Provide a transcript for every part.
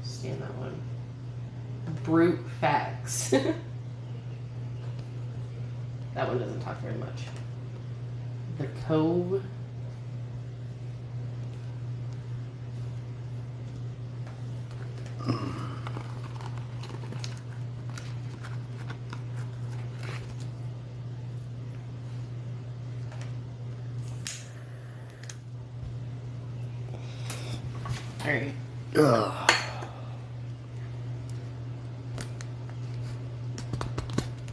Stand that one. Brute facts. That one doesn't talk very much. The Cove. All right. Ugh.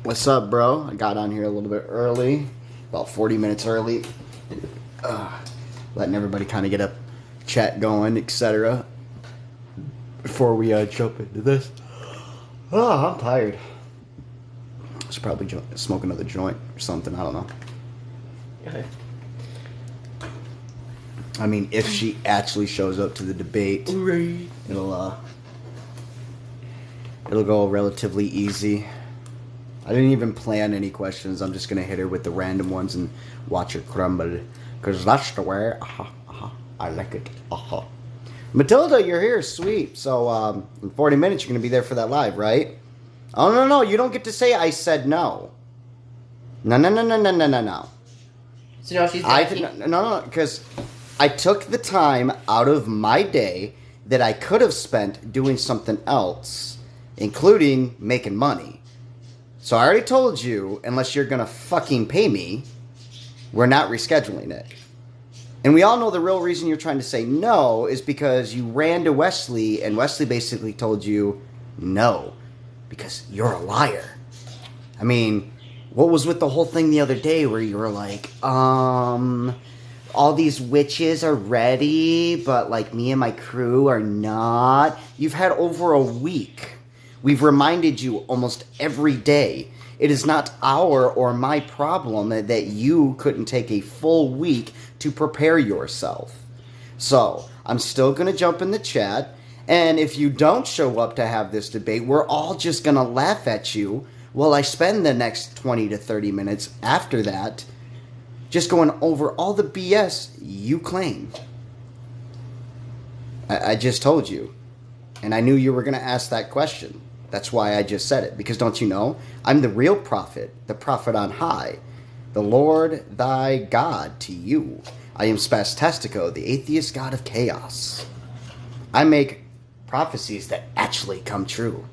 What's up, bro? I got on here a little bit early, about 40 minutes early. Letting everybody kind of get a chat going, etc. Before we jump into this. Oh, I'm tired. I should probably smoke another joint or something. I don't know. Okay. I mean, if she actually shows up to the debate, it'll go relatively easy. I didn't even plan any questions. I'm just gonna hit her with the random ones and watch her crumble, cause that's the way. I like it. Matilda, you're here, sweet. So in 40 minutes, you're gonna be there for that live, right? Oh no, you don't get to say I said no. No. So now she's no, because I took the time out of my day that I could have spent doing something else, including making money. So I already told you, unless you're going to fucking pay me, we're not rescheduling it. And we all know the real reason you're trying to say no is because you ran to Wesley, and Wesley basically told you no, because you're a liar. I mean, what was with the whole thing the other day where you were like, all these witches are ready, but like me and my crew are not? You've had over a week. We've reminded you almost every day. It is not our or my problem that you couldn't take a full week to prepare yourself. So, I'm still going to jump in the chat, and if you don't show up to have this debate, we're all just going to laugh at you while I spend the next 20 to 30 minutes after that just going over all the BS you claim. I just told you, and I knew you were going to ask that question. That's why I just said it, because don't you know, I'm the real prophet, the prophet on high, the Lord thy God to you. I am Spastestico, the atheist god of chaos. I make prophecies that actually come true.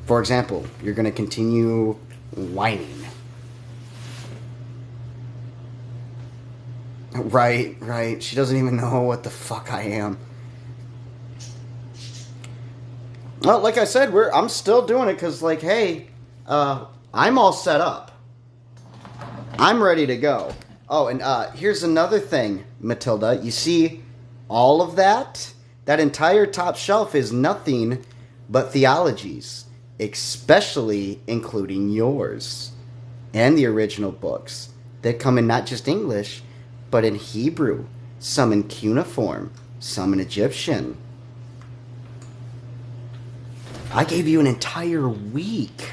For example, you're going to continue whining. Right. She doesn't even know what the fuck I am. Well, like I said, I'm still doing it because, like, hey, I'm all set up. I'm ready to go. Oh, and here's another thing, Matilda. You see all of that? That entire top shelf is nothing but theologies, especially including yours and the original books that come in not just English, but in Hebrew, some in cuneiform, some in Egyptian. I gave you an entire week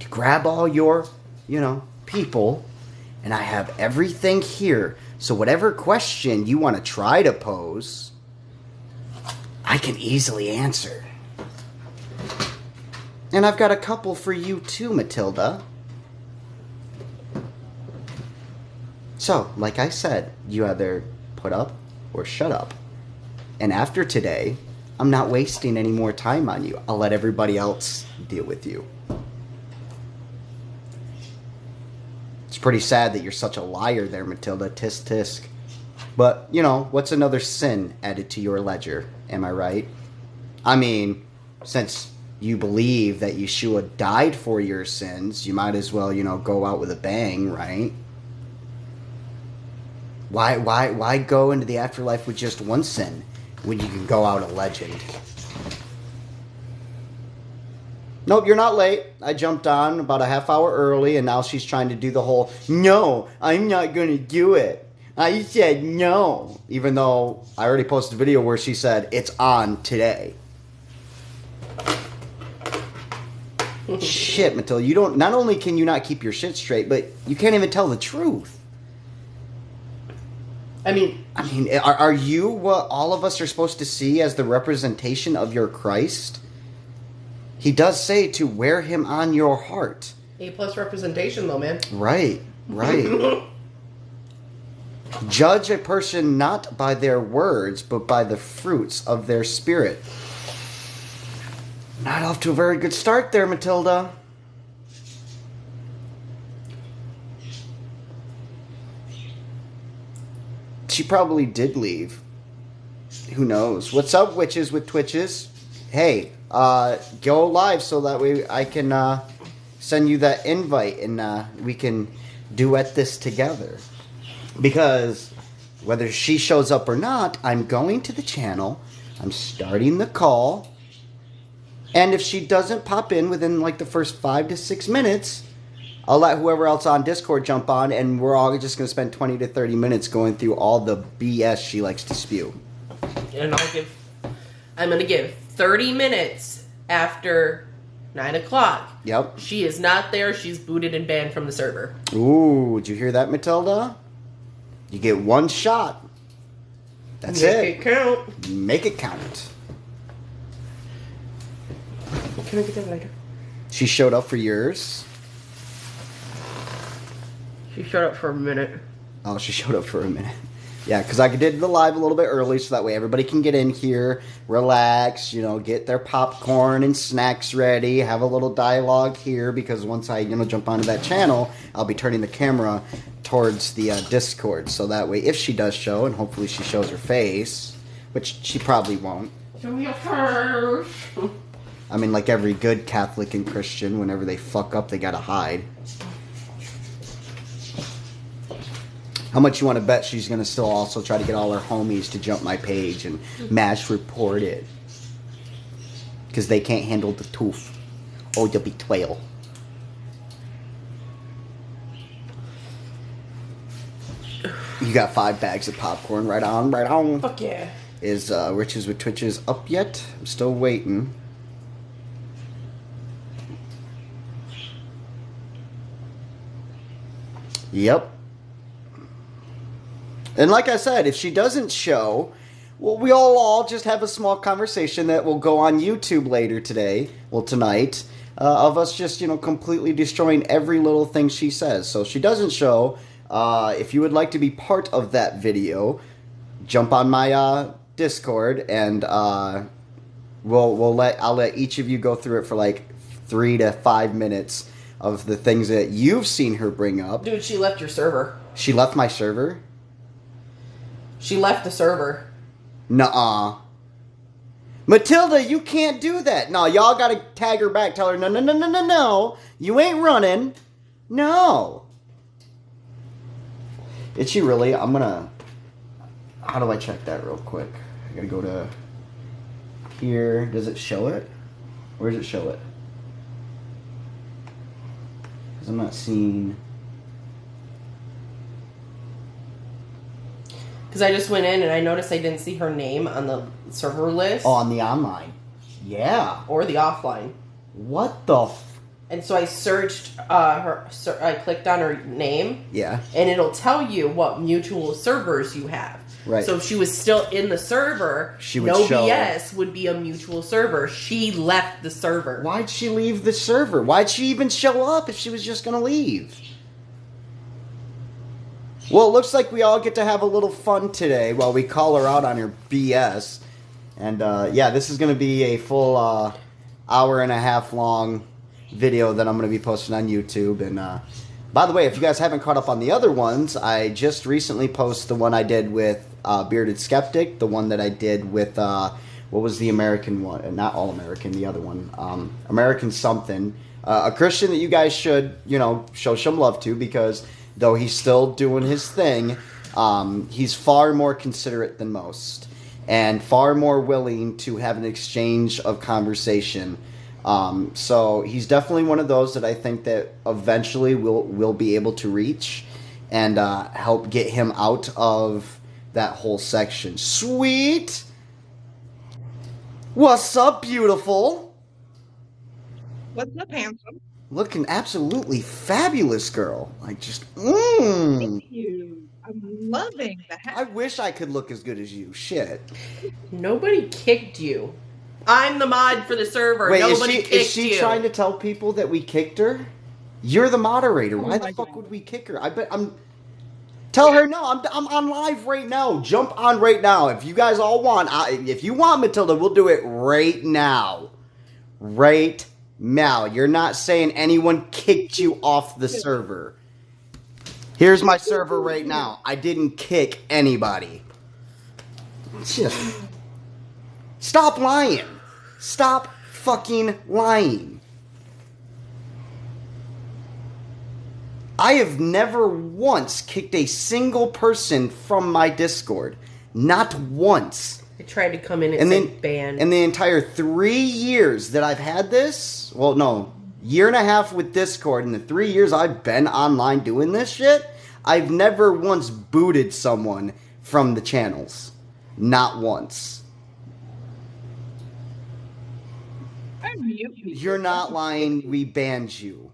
to grab all your, people, and I have everything here. So whatever question you want to try to pose, I can easily answer. And I've got a couple for you too, Matilda. So, like I said, you either put up or shut up. And after today, I'm not wasting any more time on you. I'll let everybody else deal with you. It's pretty sad that you're such a liar there, Matilda. Tisk tisk. But, what's another sin added to your ledger? Am I right? I mean, since you believe that Yeshua died for your sins, you might as well, go out with a bang, right? Why go into the afterlife with just one sin when you can go out a legend? Nope, you're not late. I jumped on about a half hour early, and now she's trying to do the whole, no, I'm not going to do it. I said no. Even though I already posted a video where she said, it's on today. Shit, Matilda, not only can you not keep your shit straight, but you can't even tell the truth. I mean, are you what all of us are supposed to see as the representation of your Christ? He does say to wear him on your heart. A+ representation, though, man. Right. Judge a person not by their words, but by the fruits of their spirit. Not off to a very good start there, Matilda. She probably did leave. Who knows? What's up, witches with twitches? Hey, go live so that way I can send you that invite and we can duet this together. Because whether she shows up or not, I'm going to the channel, I'm starting the call, and if she doesn't pop in within like the first 5 to 6 minutes, I'll let whoever else on Discord jump on, and we're all just going to spend 20 to 30 minutes going through all the BS she likes to spew. And I'm going to give 30 minutes after 9 o'clock. Yep. She is not there. She's booted and banned from the server. Ooh, did you hear that, Matilda? You get one shot. That's it. Make it count. Make it count. Can I get that later? She showed up for yours. She showed up for a minute. Oh, she showed up for a minute. Yeah, because I did the live a little bit early so that way everybody can get in here, relax, get their popcorn and snacks ready, have a little dialogue here, because once I, jump onto that channel, I'll be turning the camera towards the Discord. So that way, if she does show, and hopefully she shows her face, which she probably won't. Show me your face. I mean, like every good Catholic and Christian, whenever they fuck up, they gotta hide. How much you want to bet she's going to still also try to get all her homies to jump my page and mash report it? Because they can't handle the tooth. Oh, you'll be 12. You got 5 bags of popcorn. Right on, right on. Fuck yeah. Is Riches with Twitches up yet? I'm still waiting. Yep. And like I said, if she doesn't show, well, we'll all just have a small conversation that will go on YouTube later today, well, tonight, of us just, completely destroying every little thing she says. So if she doesn't show, if you would like to be part of that video, jump on my Discord, and I'll let each of you go through it for like 3 to 5 minutes of the things that you've seen her bring up. Dude, she left your server. She left my server? She left the server. Nuh-uh. Matilda, you can't do that. No, y'all gotta tag her back. Tell her, no. You ain't running. No. Is she really? I'm gonna... How do I check that real quick? I gotta go to... Here. Does it show it? Where does it show it? Because I'm not seeing... Because I just went in and I noticed I didn't see her name on the server list. Oh, on the online. Yeah. Or the offline. What the And so I searched her. I clicked on her name. Yeah. And it'll tell you what mutual servers you have. Right. So if she was still in the server, she would no show. BS would be a mutual server. She left the server. Why'd she leave the server? Why'd she even show up if she was just going to leave? Well, it looks like we all get to have a little fun today while we call her out on her BS. And, yeah, this is going to be a full hour and a half long video that I'm going to be posting on YouTube. And, by the way, if you guys haven't caught up on the other ones, I just recently posted the one I did with Bearded Skeptic, the one that I did with, what was the American one? Not All American, the other one. American something. A Christian that you guys should, show some love to, because... though he's still doing his thing, he's far more considerate than most, and far more willing to have an exchange of conversation. So he's definitely one of those that I think that eventually we'll be able to reach and help get him out of that whole section. Sweet! What's up, beautiful? What's up, handsome? Looking absolutely fabulous, girl. Like, just, Thank you. I'm loving the I hat. wish I could look as good as you. Shit. Nobody kicked you. I'm the mod for the server. Wait, Nobody kicked you. is she trying to tell people that we kicked her? You're the moderator. Oh Why the my fuck God. would we kick her? I bet I'm. Tell her no. I'm on live right now. Jump on right now. If you guys all want, if you want Matilda, we'll do it right now. Right now. You're not saying anyone kicked you off the server. Here's my server right now. I didn't kick anybody. Just stop lying. Stop fucking lying. I have never once kicked a single person from my Discord. Not once. I tried to come in and, And say then, ban. in the entire 3 years that I've had this, well, no, year and a half with Discord, in the 3 years I've been online doing this shit, I've never once booted someone from the channels. Not once. I mute people. You're not lying. We banned you.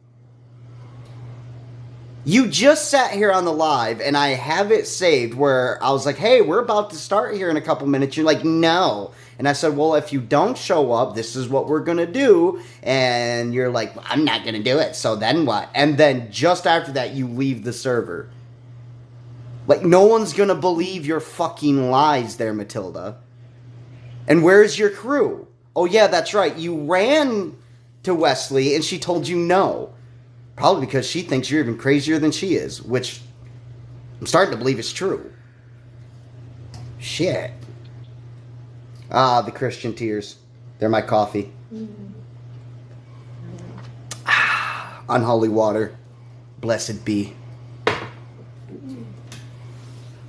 You just sat here on the live, and I have it saved where I was like, hey, we're about to start here in a couple minutes. You're like, no. And I said, well, if you don't show up, this is what we're going to do. And you're like, I'm not going to do it. So then what? And then just after that, you leave the server. Like, no one's going to believe your fucking lies there, Matilda. And where's your crew? Oh, yeah, that's right. You ran to Wesley, and she told you no. Probably because she thinks you're even crazier than she is, which I'm starting to believe is true. Shit. Ah, the Christian tears. They're my coffee. Ah, unholy water. Blessed be.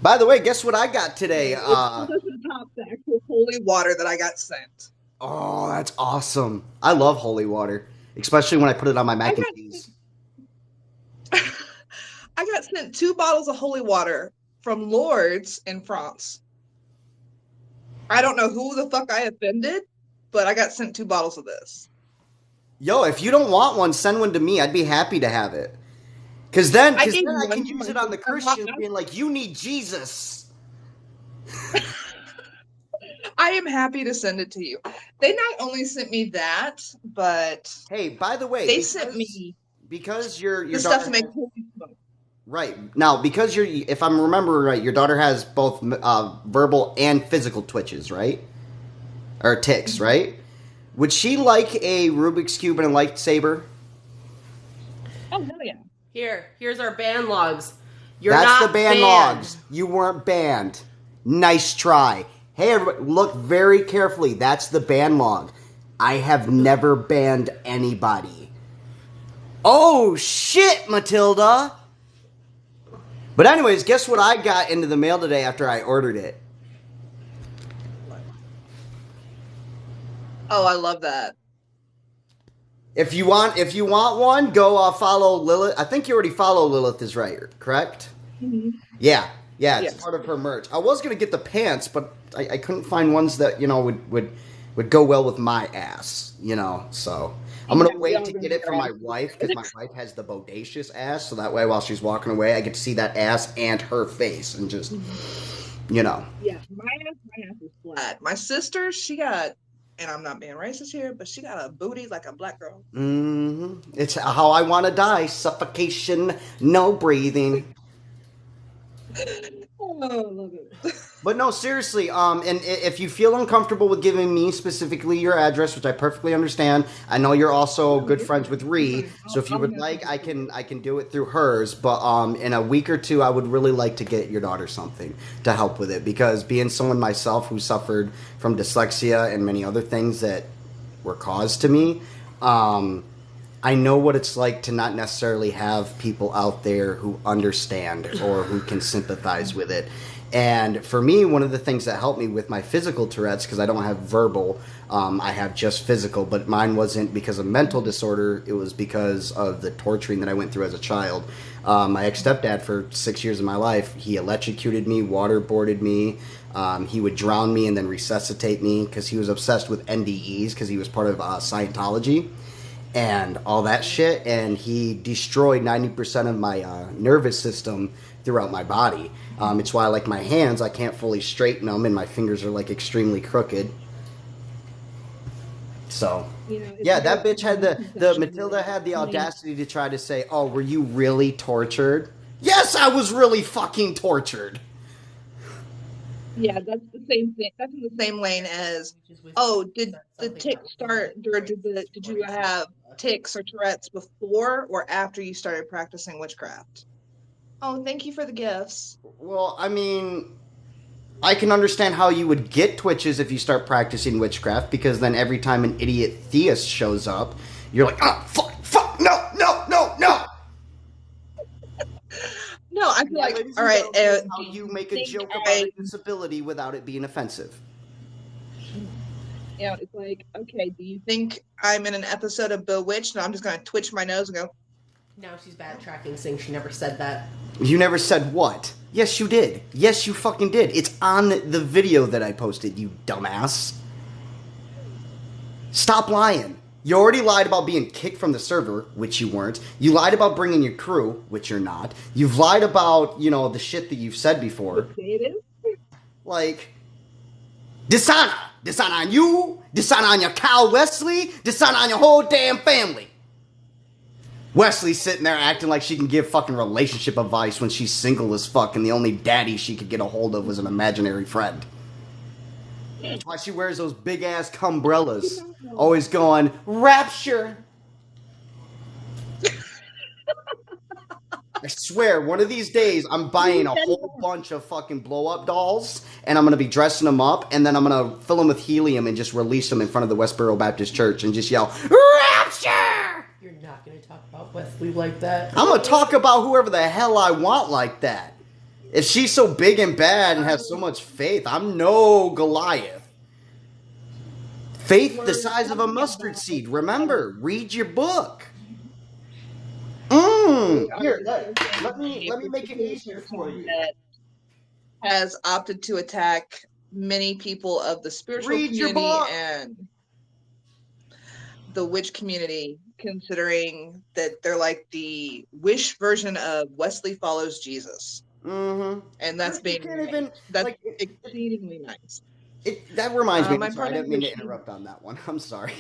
By the way, guess what I got today? This is top the actual holy water that I got sent. Oh, that's awesome. I love holy water, especially when I put it on my mac and cheese. I got sent 2 bottles of holy water from Lourdes in France. I don't know who the fuck I offended, but I got sent 2 bottles of this. Yo, if you don't want one, send one to me. I'd be happy to have it. Because then I gave can one use to it on the my Christians mom. being like, you need Jesus. I am happy to send it to you. They not only sent me that, but Hey, by the way, they sent me because your the stuff daughter to make holy smoke. right now, because if I'm remembering right, your daughter has both verbal and physical twitches, right? Or tics, right? Would she like a Rubik's Cube and a lightsaber? Oh, hell yeah. Here's our ban logs. You're That's not the ban banned. logs. You weren't banned. Nice try. Hey, everybody, look very carefully. That's the ban log. I have never banned anybody. Oh, shit, Matilda. But anyways, guess what I got into the mail today after I ordered it? Oh, I love that. If you want one, go follow Lilith. I think you already follow Lilith is right, correct? Mm-hmm. Yeah, it's Yes. part of her merch. I was gonna get the pants, but I couldn't find ones that would go well with my ass, So I'm gonna wait to get it for my wife because my wife has the bodacious ass, so that way while she's walking away, I get to see that ass and her face and just, Yeah, my ass is flat. My sister, she got, and I'm not being racist here, but she got a booty like a black girl. Mm-hmm. It's how I want to die: suffocation, no breathing. Oh, I love it. But no, seriously, and if you feel uncomfortable with giving me specifically your address, which I perfectly understand, I know you're also good friends with Ree, so if you would like, I can do it through hers. But in a week or two, I would really like to get your daughter something to help with it, because being someone myself who suffered from dyslexia and many other things that were caused to me, I know what it's like to not necessarily have people out there who understand or who can sympathize with it. And for me, one of the things that helped me with my physical Tourette's, because I don't have verbal, I have just physical, but mine wasn't because of mental disorder, it was because of the torturing that I went through as a child. My ex-stepdad, for 6 years of my life, he electrocuted me, waterboarded me, he would drown me and then resuscitate me, because he was obsessed with NDEs, because he was part of Scientology and all that shit, and he destroyed 90% of my nervous system throughout my body. It's why, like, my hands, I can't fully straighten them, and my fingers are, like, extremely crooked. So, yeah, that bitch had the Matilda had the audacity to try to say, oh, were you really tortured? Yes, I was really fucking tortured. Yeah, that's the same thing. That's in the same lane as, oh, did the tics start, or did you have tics or Tourette's before or after you started practicing witchcraft? Oh, thank you for the gifts. Well, I mean, I can understand how you would get twitches if you start practicing witchcraft, because then every time an idiot theist shows up, you're like, oh, fuck, no. No, I feel like, all right, how you make a joke about a disability without it being offensive. It's like, okay, do you think I'm in an episode of Bewitched and I'm just going to twitch my nose and go, now she's backtracking, saying she never said that. You never said what? Yes, you did. Yes, you fucking did. It's on the video that I posted, you dumbass. Stop lying. You already lied about being kicked from the server, which you weren't. You lied about bringing your crew, which you're not. You've lied about, the shit that you've said before. Like, dishonor. Dishonor on you. Dishonor on your cow Wesley. Dishonor on your whole damn family. Wesley's sitting there acting like she can give fucking relationship advice when she's single as fuck and the only daddy she could get a hold of was an imaginary friend. That's why she wears those big-ass cumbrellas. Always going, rapture. I swear, one of these days, I'm buying a whole bunch of fucking blow-up dolls, and I'm going to be dressing them up, and then I'm going to fill them with helium and just release them in front of the Westboro Baptist Church and just yell, rapture! You're not going to talk about Wesley like that. I'm going to talk about whoever the hell I want like that. If she's so big and bad and has so much faith, I'm no Goliath. Faith the size of a mustard seed. Remember, read your book. Here, let me make it easier for you. That has opted to attack many people of the spiritual community and the witch community, considering that they're like the wish version of Wesley Follows Jesus. Mm-hmm. And that's exceedingly nice. That reminds me. I didn't mean to interrupt on that one. I'm sorry.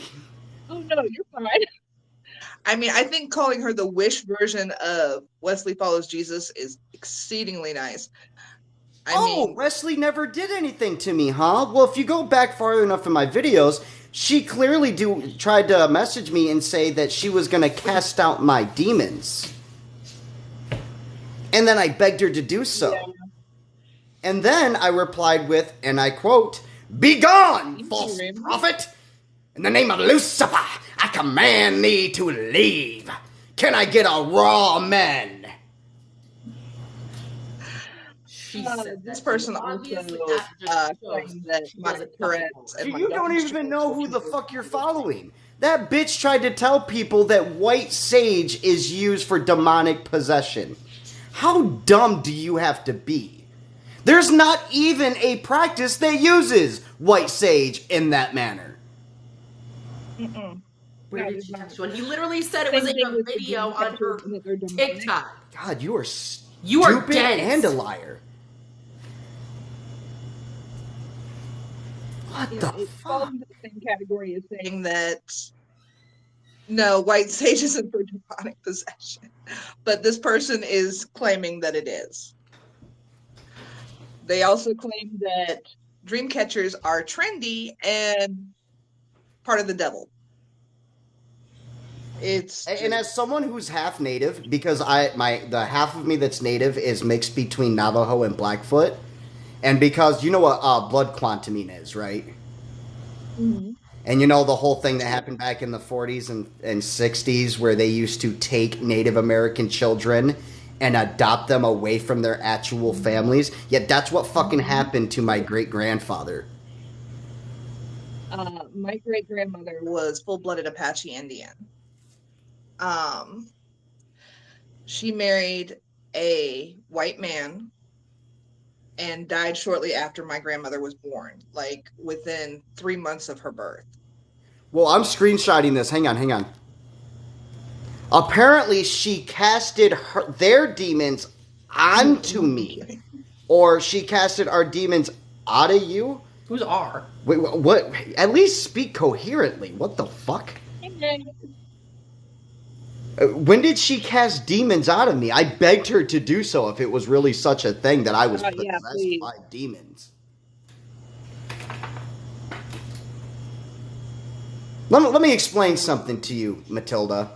Oh no, you're fine. I mean, I think calling her the wish version of Wesley Follows Jesus is exceedingly nice. I mean, Wesley never did anything to me, huh? Well, if you go back far enough in my videos, she clearly tried to message me and say that she was going to cast out my demons. And then I begged her to do so. Yeah. And then I replied with, and I quote, "Be gone, false prophet! In the name of Lucifer, I command thee to leave. Can I get a raw man?" This person also claimed that my Tourette's and you don't even know who the fuck you're following. That bitch tried to tell people that white sage is used for demonic possession. How dumb do you have to be? There's not even a practice that uses white sage in that manner. Where did you catch one? He literally said it was in a video on her TikTok. God, you are stupid and a liar. What the fuck? It falls into the same category as saying that no, white sage isn't for demonic possession. But this person is claiming that it is. They also claim that dream catchers are trendy and part of the devil. And as someone who's half native, because the half of me that's native is mixed between Navajo and Blackfoot, and because you know what blood quantuming is, right? Mm-hmm. And you know the whole thing that happened back in the 40s and 60s where they used to take Native American children and adopt them away from their actual families? Yet that's what fucking happened to my great-grandfather. My great-grandmother was full-blooded Apache Indian. She married a white man and died shortly after my grandmother was born, like within 3 months of her birth. Well, I'm screenshotting this. Hang on. Apparently, she casted their demons onto me. Or she casted our demons out of you. Who's R? Wait, what? At least speak coherently. What the fuck? When did she cast demons out of me? I begged her to do so if it was really such a thing that I was possessed by demons. Let me explain something to you, Matilda.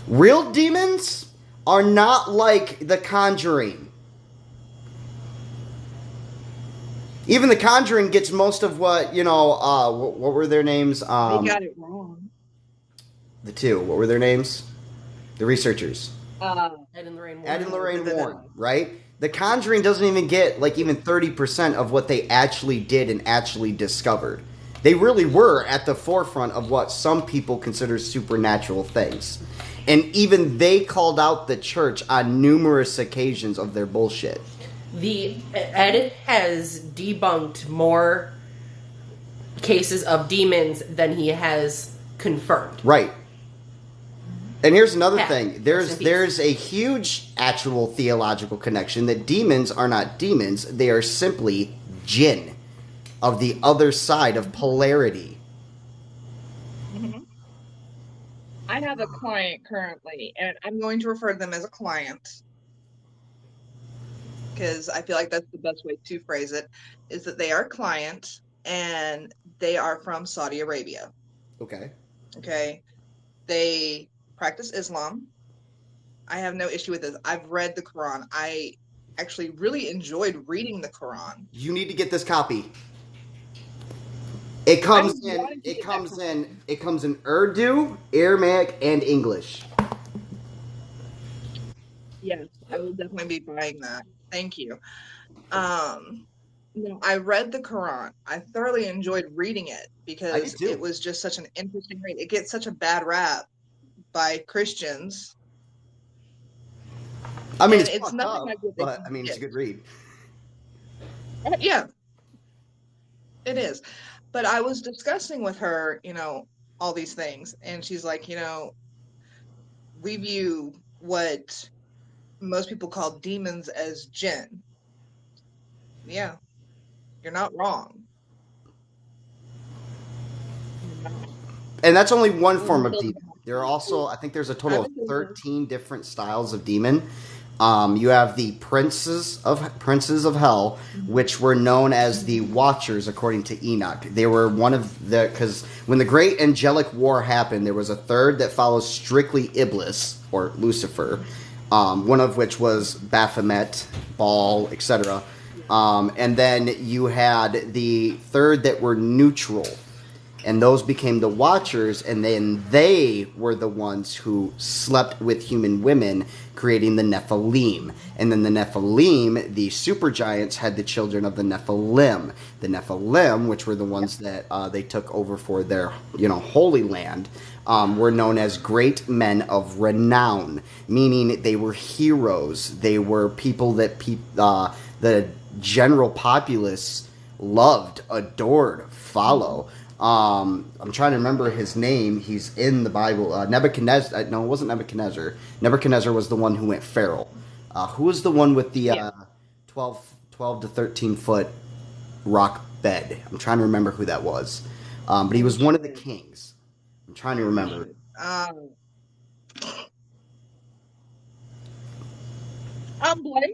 Real demons are not like The Conjuring. Even The Conjuring gets most of what, what were their names? They got it wrong. The two, what were their names? The researchers. Ed and Lorraine Warren. Ed and Lorraine Warren, right? The Conjuring doesn't even get even 30% of what they actually did and actually discovered. They really were at the forefront of what some people consider supernatural things. And even they called out the church on numerous occasions of their bullshit. Ed has debunked more cases of demons than he has confirmed. Right. And here's another thing. There's a huge actual theological connection that demons are not demons. They are simply jinn of the other side of polarity. Mm-hmm. I have a client currently, and I'm going to refer to them as a client because I feel like that's the best way to phrase it, is that they are a client and they are from Saudi Arabia. Okay. They practice Islam. I have no issue with this. I've read the Quran. I actually really enjoyed reading the Quran. You need to get this copy. It comes in Urdu, Aramaic, and English. Yes, I will definitely be buying that. Thank you. I read the Quran. I thoroughly enjoyed reading it because it was just such an interesting read. It gets such a bad rap by Christians. I mean, it's nothing like what but I mean, it's a good read. Yeah, it is. But I was discussing with her, all these things, and she's like, we view what most people call demons as jinn. Yeah, you're not wrong. And that's only one form of demon. There are also, I think there's a total of 13 different styles of demon. You have the princes of hell, which were known as the Watchers, according to Enoch. They were one of the, because when the Great Angelic War happened, there was a third that follows strictly Iblis, or Lucifer, one of which was Baphomet, Baal, etc. And then you had the third that were neutral. And those became the Watchers, and then they were the ones who slept with human women, creating the Nephilim. And then the Nephilim, the supergiants, had the children of the Nephilim. The Nephilim, which were the ones that they took over for their, holy land, were known as great men of renown, meaning they were heroes. They were people that the general populace loved, adored, follow. I'm trying to remember his name. He's in the Bible. Nebuchadnezzar. No, it wasn't Nebuchadnezzar. Nebuchadnezzar was the one who went feral. Who was the one with the 12 to 13 foot rock bed? I'm trying to remember who that was. But he was one of the kings. I'm trying to remember. I'm blanking.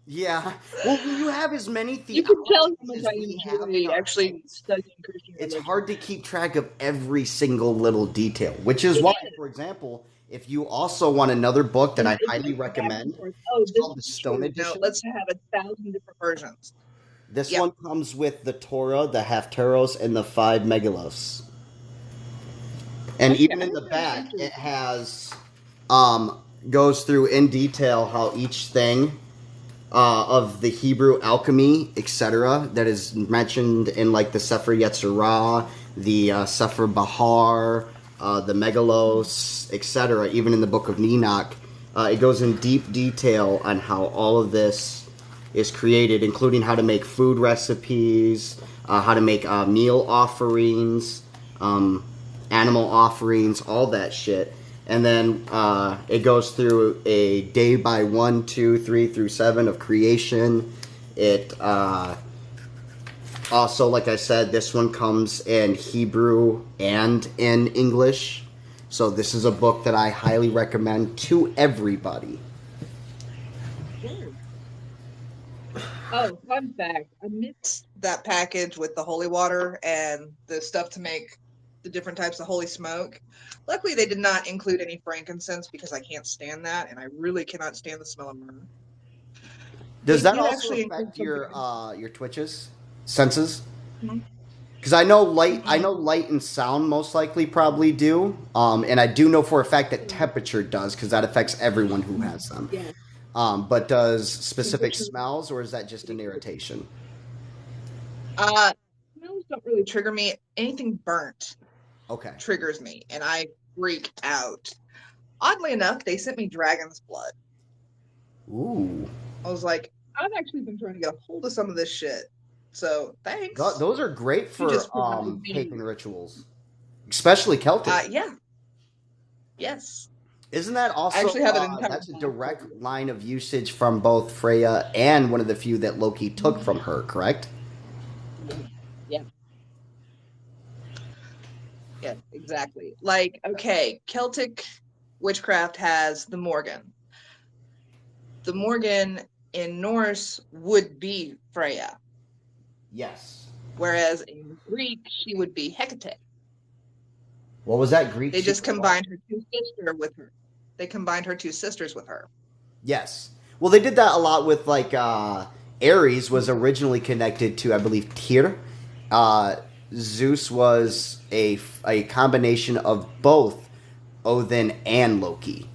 Yeah. Well, when you have as many theologies, you can tell how much I enjoy actually studying Christian religion. It's hard to keep track of every single little detail, which is why, for example, if you also want another book that I highly recommend, it's called the Stone Edition. No, let's have 1,000 different versions. This one comes with the Torah, the Haftarahs, and the 5 Megalos. And even in the back, it has goes through in detail how each thing of the Hebrew alchemy, etc., that is mentioned in the Sefer Yetzirah, the Sefer Bahar, the Megalos, etc., even in the Book of Enoch. It goes in deep detail on how all of this is created, including how to make food recipes, how to make meal offerings, animal offerings, all that shit. And then it goes through a day by 1, 2, 3 through 7 of creation. It also, like I said, this one comes in Hebrew and in English. So this is a book that I highly recommend to everybody. Oh, fun fact. Amidst that package with the holy water and the stuff to make the different types of holy smoke, luckily they did not include any frankincense because I can't stand that, and I really cannot stand the smell of myrrh. Does They that did also actually include affect something. your twitches, senses? Mhm. Because I know light Mm-mm. and sound most likely probably do, and I do know for a fact that temperature does because that affects everyone who has them. Yeah, But does specific temperature. smells, or is that just an irritation? Uh, Smells don't really trigger me. Anything burnt Okay. triggers me, and I freak out. Oddly enough, they sent me dragon's blood. Ooh, I was like, I've actually been trying to get a hold of some of this shit. So thanks. those are great You for just provided pagan me. rituals, especially Celtic. Yeah, yes. Isn't that I also actually have an entire that's a box of direct it. line of usage from both Freya and one of the few that Loki took from her, correct? Yeah, yeah, exactly. Like, okay, Celtic witchcraft has the Morgan. The Morgan in Norse would be Freya, Yes. whereas in Greek she would be Hecate. What was that Greek? They She just was what? combined her two sisters with her. They combined her two sisters with her. Yes. Well, they did that a lot with like Ares was originally connected to I believe Tyr. Uh, Zeus was a combination of both Odin and Loki,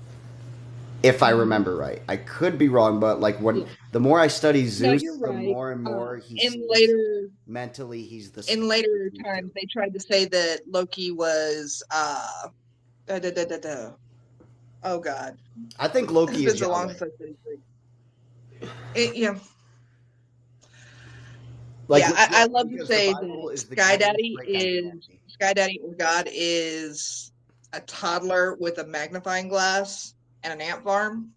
if I remember right. I could be wrong, but like when Yeah. the more I study No, Zeus, you're the right. more and more he In seems later mentally he's the in same as later you times, two. they tried to say that Loki was da, da, da, da, da. Oh God, I think it's Loki been is so long Yahweh. since I studied Greek. Yeah, Like yeah. I legit, love to because the say Bible that is the greatest break on humanity. Sky Daddy or God is a toddler with a magnifying glass and an ant farm,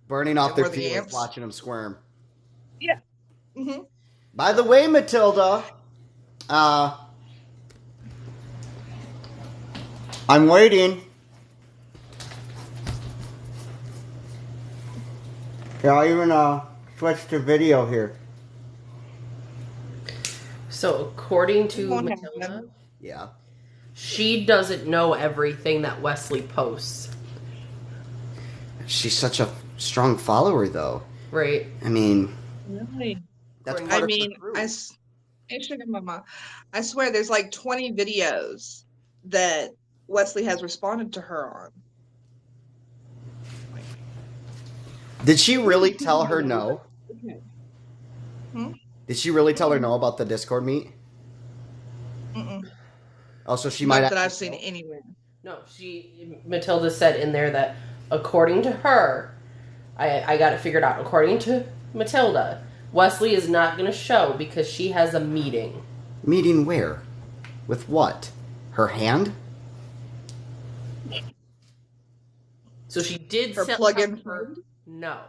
Burning off and their we're the feelings, ants. watching them squirm. Yeah. Hmm. By the way, Matilda, uh, I'm waiting. Yeah, I'll even switch to video here. So, according It to won't Matilda, happen. Yeah. she doesn't know everything that Wesley posts, She's such a strong follower, though. right? I mean, Really? that's According I part to, of her mean, crew. hey, sugar mama, I swear there's like 20 videos that Wesley has responded to her on. Like, Did she really really cool tell her guys. no? Okay. Hmm? Did she really tell her Mm-mm. no about the Discord meet? Mm-mm. Also, she might Not that actually I've seen go. anywhere. no, Matilda said in there that according to her, I got it figured out. According to Matilda, Wesley is not going to show because she has a meeting. Meeting where? With what? Her hand? So she did Her tell plug-in her friend? no,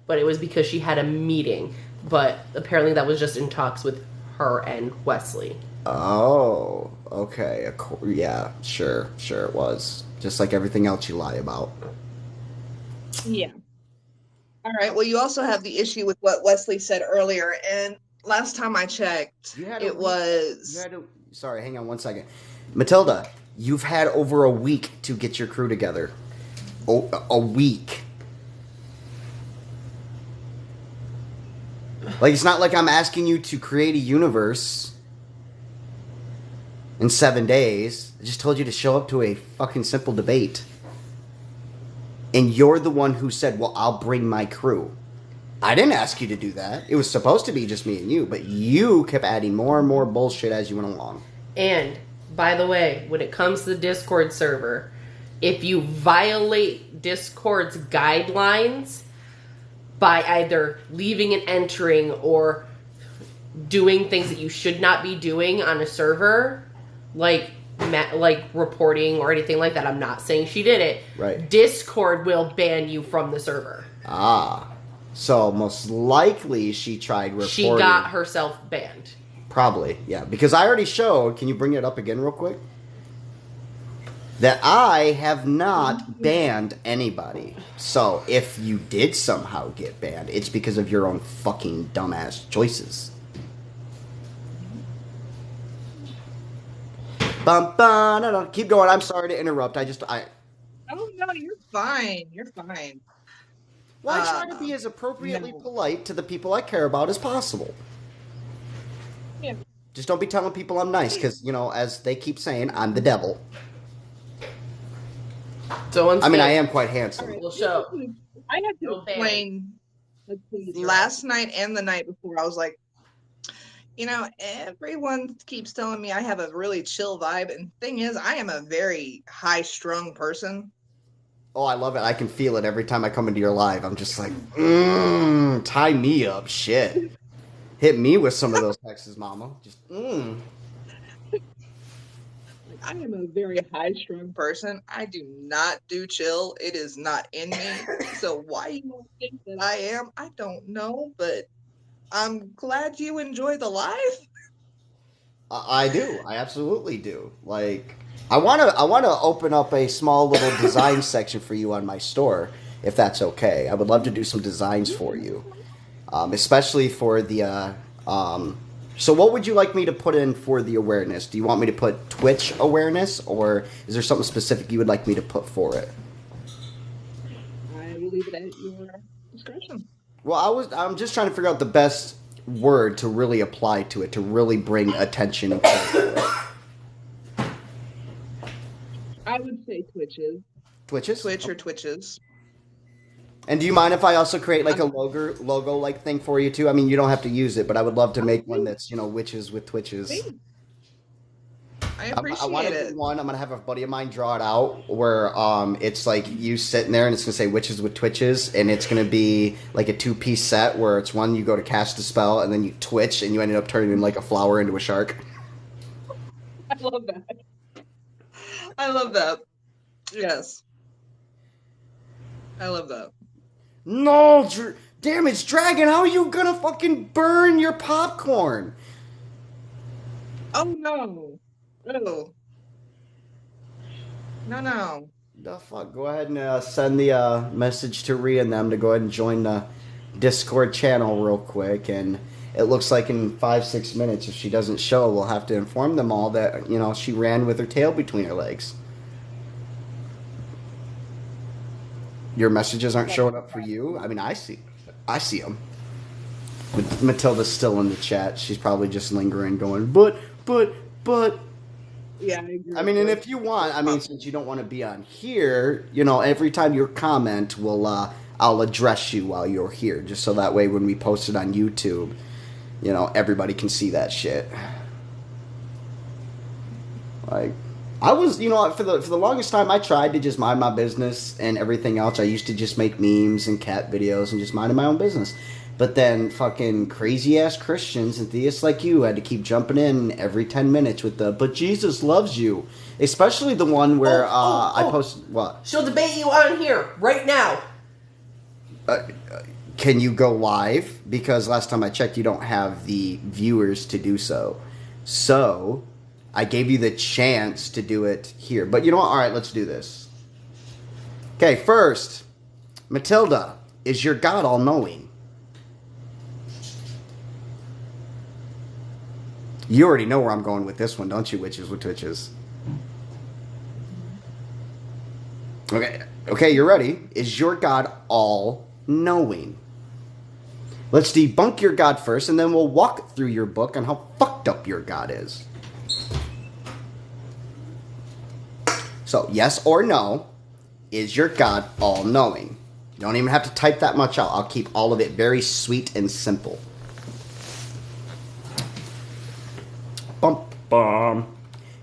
but it was because she had a meeting. But apparently that was just in talks with her and Wesley. Oh, okay. Yeah, sure it was. Just like everything else you lie about. Yeah. All right. Well, you also have the issue with what Wesley said earlier. And last time I checked, You had a it week. You was. had a. Sorry, hang on one second. Matilda, you've had over a week to get your crew together. Oh, a week. Like, it's not like I'm asking you to create a universe in 7 days. I just told you to show up to a fucking simple debate. And you're the one who said, well, I'll bring my crew. I didn't ask you to do that. It was supposed to be just me and you, but you kept adding more and more bullshit as you went along. And by the way, when it comes to the Discord server, if you violate Discord's guidelines by either leaving and entering or doing things that you should not be doing on a server, like reporting or anything like that. I'm not saying she did it. Right. Discord will ban you from the server. So most likely she tried reporting. She got herself banned. Probably, yeah. Because I already showed, can you bring it up again real quick? That I have not banned anybody. So if you did somehow get banned, it's because of your own fucking dumbass choices. No. Keep going. I'm sorry to interrupt. Oh, no, you're fine. You're fine. Well, I try to be as appropriately polite to the people I care about as possible. Yeah. Just don't be telling people I'm nice, because, as they keep saying, I'm the devil. I mean, I am quite handsome. Right. We'll show. I had to explain last night and the night before. I was like, everyone keeps telling me I have a really chill vibe. And the thing is, I am a very high-strung person. Oh, I love it. I can feel it every time I come into your live. I'm just like, tie me up. Shit. Hit me with some of those texts, mama. Just, I am a very high-strung person. I do not do chill. It is not in me. So why you think that I am, I don't know. But I'm glad you enjoy the live. I do. I absolutely do. Like, I want to open up a small little design section for you on my store, if that's okay. I would love to do some designs for you, especially for the. So, what would you like me to put in for the awareness? Do you want me to put Twitch awareness, or is there something specific you would like me to put for it? I will leave it at your discretion. Well, I'm just trying to figure out the best word to really apply to it, to really bring attention and care. I would say Twitches. Twitches? Twitch or Twitches. And do you mind if I also create like a logo like thing for you too? I mean, you don't have to use it, but I would love to make one that's, witches with Twitches. I appreciate I want to do one. I'm going to have a buddy of mine draw it out where it's like you sitting there and it's going to say witches with Twitches, and it's going to be like a 2-piece set where it's one, you go to cast a spell and then you twitch and you ended up turning like a flower into a shark. I love that. I love that. Yes. I love that. No, damage dragon, how are you going to fucking burn your popcorn? Oh, no. No. No. The fuck? Go ahead and send the message to Rhea and them to go ahead and join the Discord channel real quick. And it looks like in 5-6 minutes, if she doesn't show, we'll have to inform them all that, she ran with her tail between her legs. Your messages aren't showing up for you? I mean, I see them. Matilda's still in the chat. She's probably just lingering, going, but. Yeah, I agree. I mean, and if you want, since you don't want to be on here, every time you comment, I'll address you while you're here, just so that way when we post it on YouTube, everybody can see that shit. Like, I was, for the longest time, I tried to just mind my business and everything else. I used to just make memes and cat videos and just minding my own business. But then fucking crazy-ass Christians and theists like you had to keep jumping in every 10 minutes with the, but Jesus loves you. Especially the one where I posted, what? She'll debate you on here, right now. Can you go live? Because last time I checked, you don't have the viewers to do so. So, I gave you the chance to do it here. But you know what? All right, let's do this. Okay, first, Matilda, is your God all-knowing? You already know where I'm going with this one, don't you, witches with Twitches? Okay, you're ready. Is your God all-knowing? Let's debunk your God first, and then we'll walk through your book on how fucked up your God is. So, yes or no, is your God all-knowing? You don't even have to type that much out. I'll keep all of it very sweet and simple.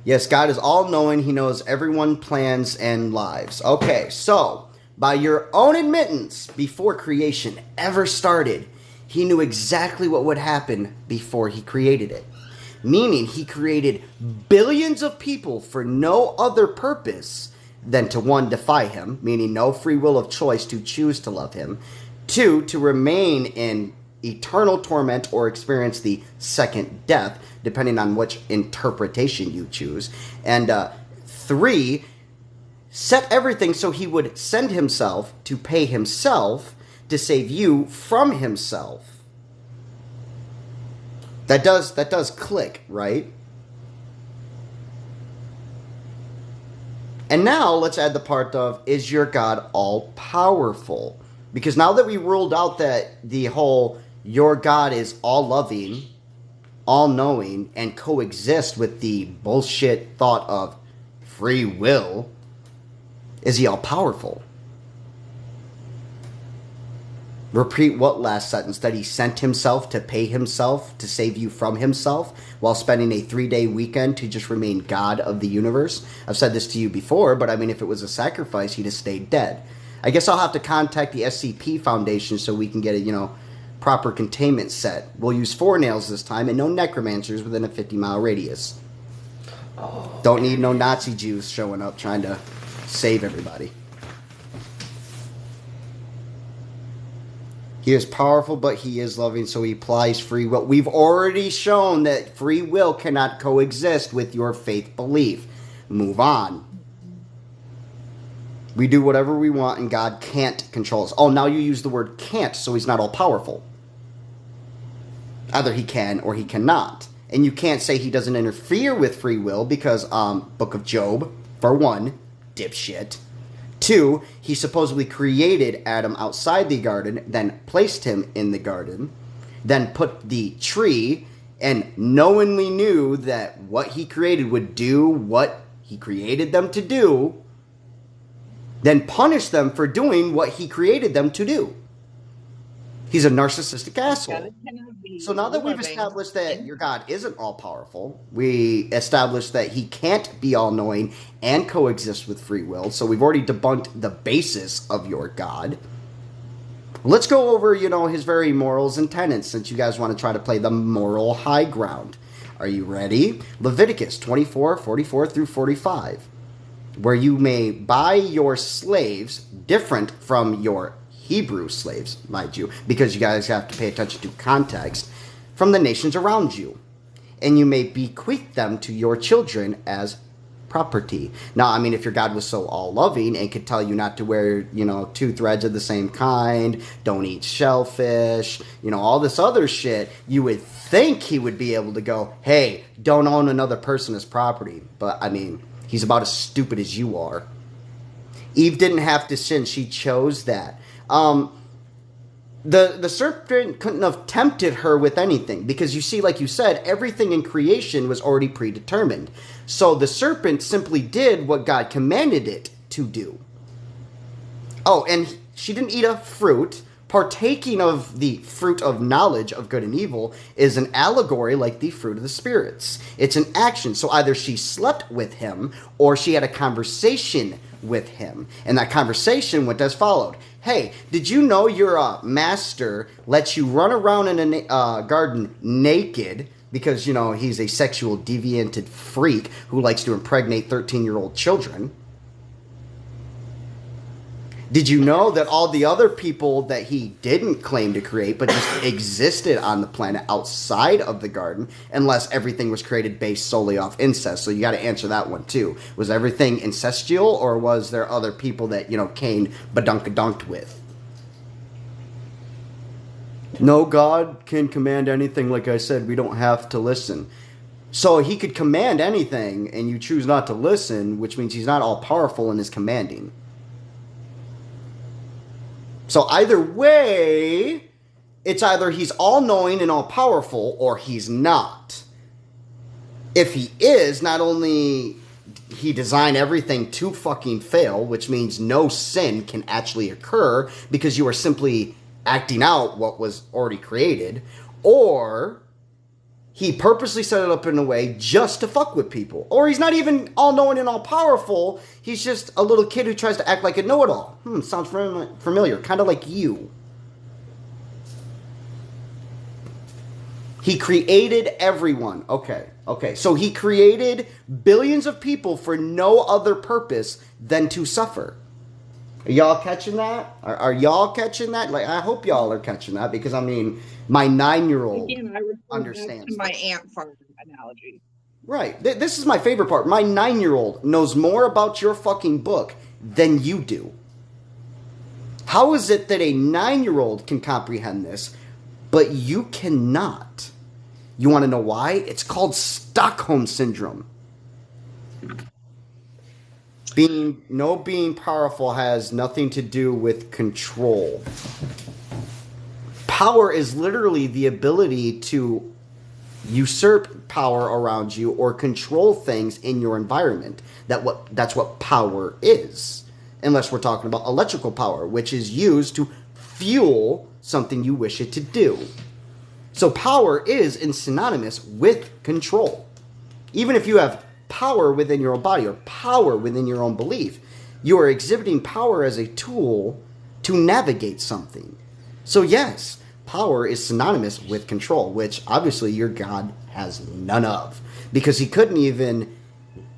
Yes, God is all-knowing. He knows everyone's plans and lives. Okay, so, by your own admittance, before creation ever started, he knew exactly what would happen before he created it. meaning he created billions of people for no other purpose than to, 1, defy him, meaning no free will of choice to choose to love him, 2, to remain in eternal torment or experience the second death, depending on which interpretation you choose, and 3, set everything so he would send himself to pay himself to save you from himself. That does click, right? And now let's add the part of, is your God all-powerful? Because now that we ruled out that the whole, your God is all-loving, all-knowing, and coexist with the bullshit thought of free will, is he all-powerful? Repeat what last sentence? That he sent himself to pay himself to save you from himself while spending a 3-day weekend to just remain God of the universe? I've said this to you before, but I mean, if it was a sacrifice, he'd have stayed dead. I guess I'll have to contact the SCP Foundation so we can get a, proper containment set. We'll use 4 nails this time and no necromancers within a 50-mile radius. Oh, Don't need no Nazi Jews showing up trying to save everybody. He is powerful, but he is loving, so he applies free will. We've already shown that free will cannot coexist with your faith belief. Move on. We do whatever we want, and God can't control us. Oh, now you use the word can't, so he's not all-powerful. Either he can or he cannot. And you can't say he doesn't interfere with free will because, Book of Job, for 1, dipshit. 2, he supposedly created Adam outside the garden, then placed him in the garden, then put the tree, and knowingly knew that what he created would do what he created them to do, then punish them for doing what he created them to do. He's a narcissistic asshole. So now that we've established that your God isn't all-powerful, we established that he can't be all-knowing and coexist with free will, so we've already debunked the basis of your God. Let's go over, his very morals and tenets, since you guys want to try to play the moral high ground. Are you ready? Leviticus 24:44 through 45, where you may buy your slaves different from your Hebrew slaves, mind you, because you guys have to pay attention to context, from the nations around you. And you may bequeath them to your children as property. Now, I mean, if your God was so all-loving and could tell you not to wear, 2 threads of the same kind, don't eat shellfish, all this other shit, you would think he would be able to go, hey, don't own another person as property. But, I mean, he's about as stupid as you are. Eve didn't have to sin. She chose that. The serpent couldn't have tempted her with anything because you see, like you said, everything in creation was already predetermined. So the serpent simply did what God commanded it to do. Oh, and she didn't eat a fruit. Partaking of the fruit of knowledge of good and evil is an allegory like the fruit of the spirits. It's an action. So either she slept with him or she had a conversation with him. And that conversation went as followed. Hey, did you know your master lets you run around in a garden naked because, he's a sexual devianted freak who likes to impregnate 13-year-old children? Did you know that all the other people that he didn't claim to create but just existed on the planet outside of the garden, unless everything was created based solely off incest? So you got to answer that one too. Was everything incestual, or was there other people that, Cain badunked with? No, God can command anything. Like I said, we don't have to listen. So he could command anything, and you choose not to listen, which means he's not all powerful in his commanding. So either way, it's either he's all-knowing and all-powerful, or he's not. If he is, not only he designed everything to fucking fail, which means no sin can actually occur because you are simply acting out what was already created, or he purposely set it up in a way just to fuck with people. Or he's not even all-knowing and all-powerful. He's just a little kid who tries to act like a know-it-all. Sounds familiar. Kind of like you. He created everyone. Okay. So he created billions of people for no other purpose than to suffer. Are y'all catching that? Are y'all catching that? Like, I hope y'all are catching that, because, I mean, my 9-year-old Again, I refer understands back to my this. ant farm analogy. Right. This is my favorite part. My 9-year-old knows more about your fucking book than you do. How is it that a 9-year-old can comprehend this, but you cannot? You want to know why? It's called Stockholm Syndrome. Being powerful has nothing to do with control. Power is literally the ability to usurp power around you or control things in your environment. That's what power is. Unless we're talking about electrical power, which is used to fuel something you wish it to do. So power is synonymous with control. Even if you have power within your own body or power within your own belief, you are exhibiting power as a tool to navigate something. So yes, power is synonymous with control, which obviously your God has none of, because he couldn't even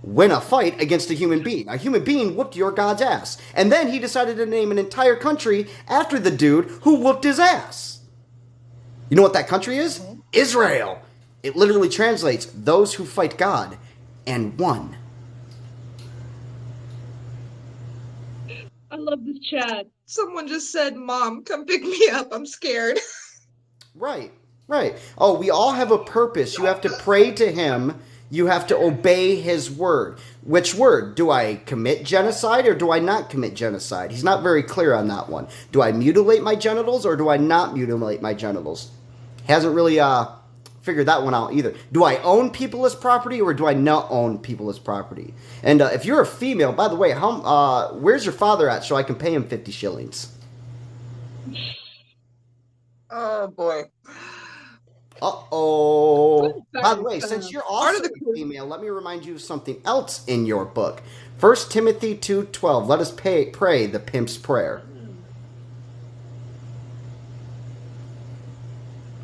win a fight against a human being. A human being whooped your God's ass. And then he decided to name an entire country after the dude who whooped his ass. You know what that country is? Israel. It literally translates those who fight God and won. I love this chat. Someone just said, "Mom, come pick me up. I'm scared." Right. Oh, we all have a purpose. You have to pray to him. You have to obey his word. Which word? Do I commit genocide or do I not commit genocide? He's not very clear on that one. Do I mutilate my genitals or do I not mutilate my genitals? Hasn't really figured that one out either. Do I own people as property or do I not own people as property? And if you're a female, by the way, where's your father at so I can pay him 50 shillings? Oh boy. Uh-oh. By the way, since you're also a female, let me remind you of something else in your book. 1 Timothy 2:12. Let us pray the pimp's prayer.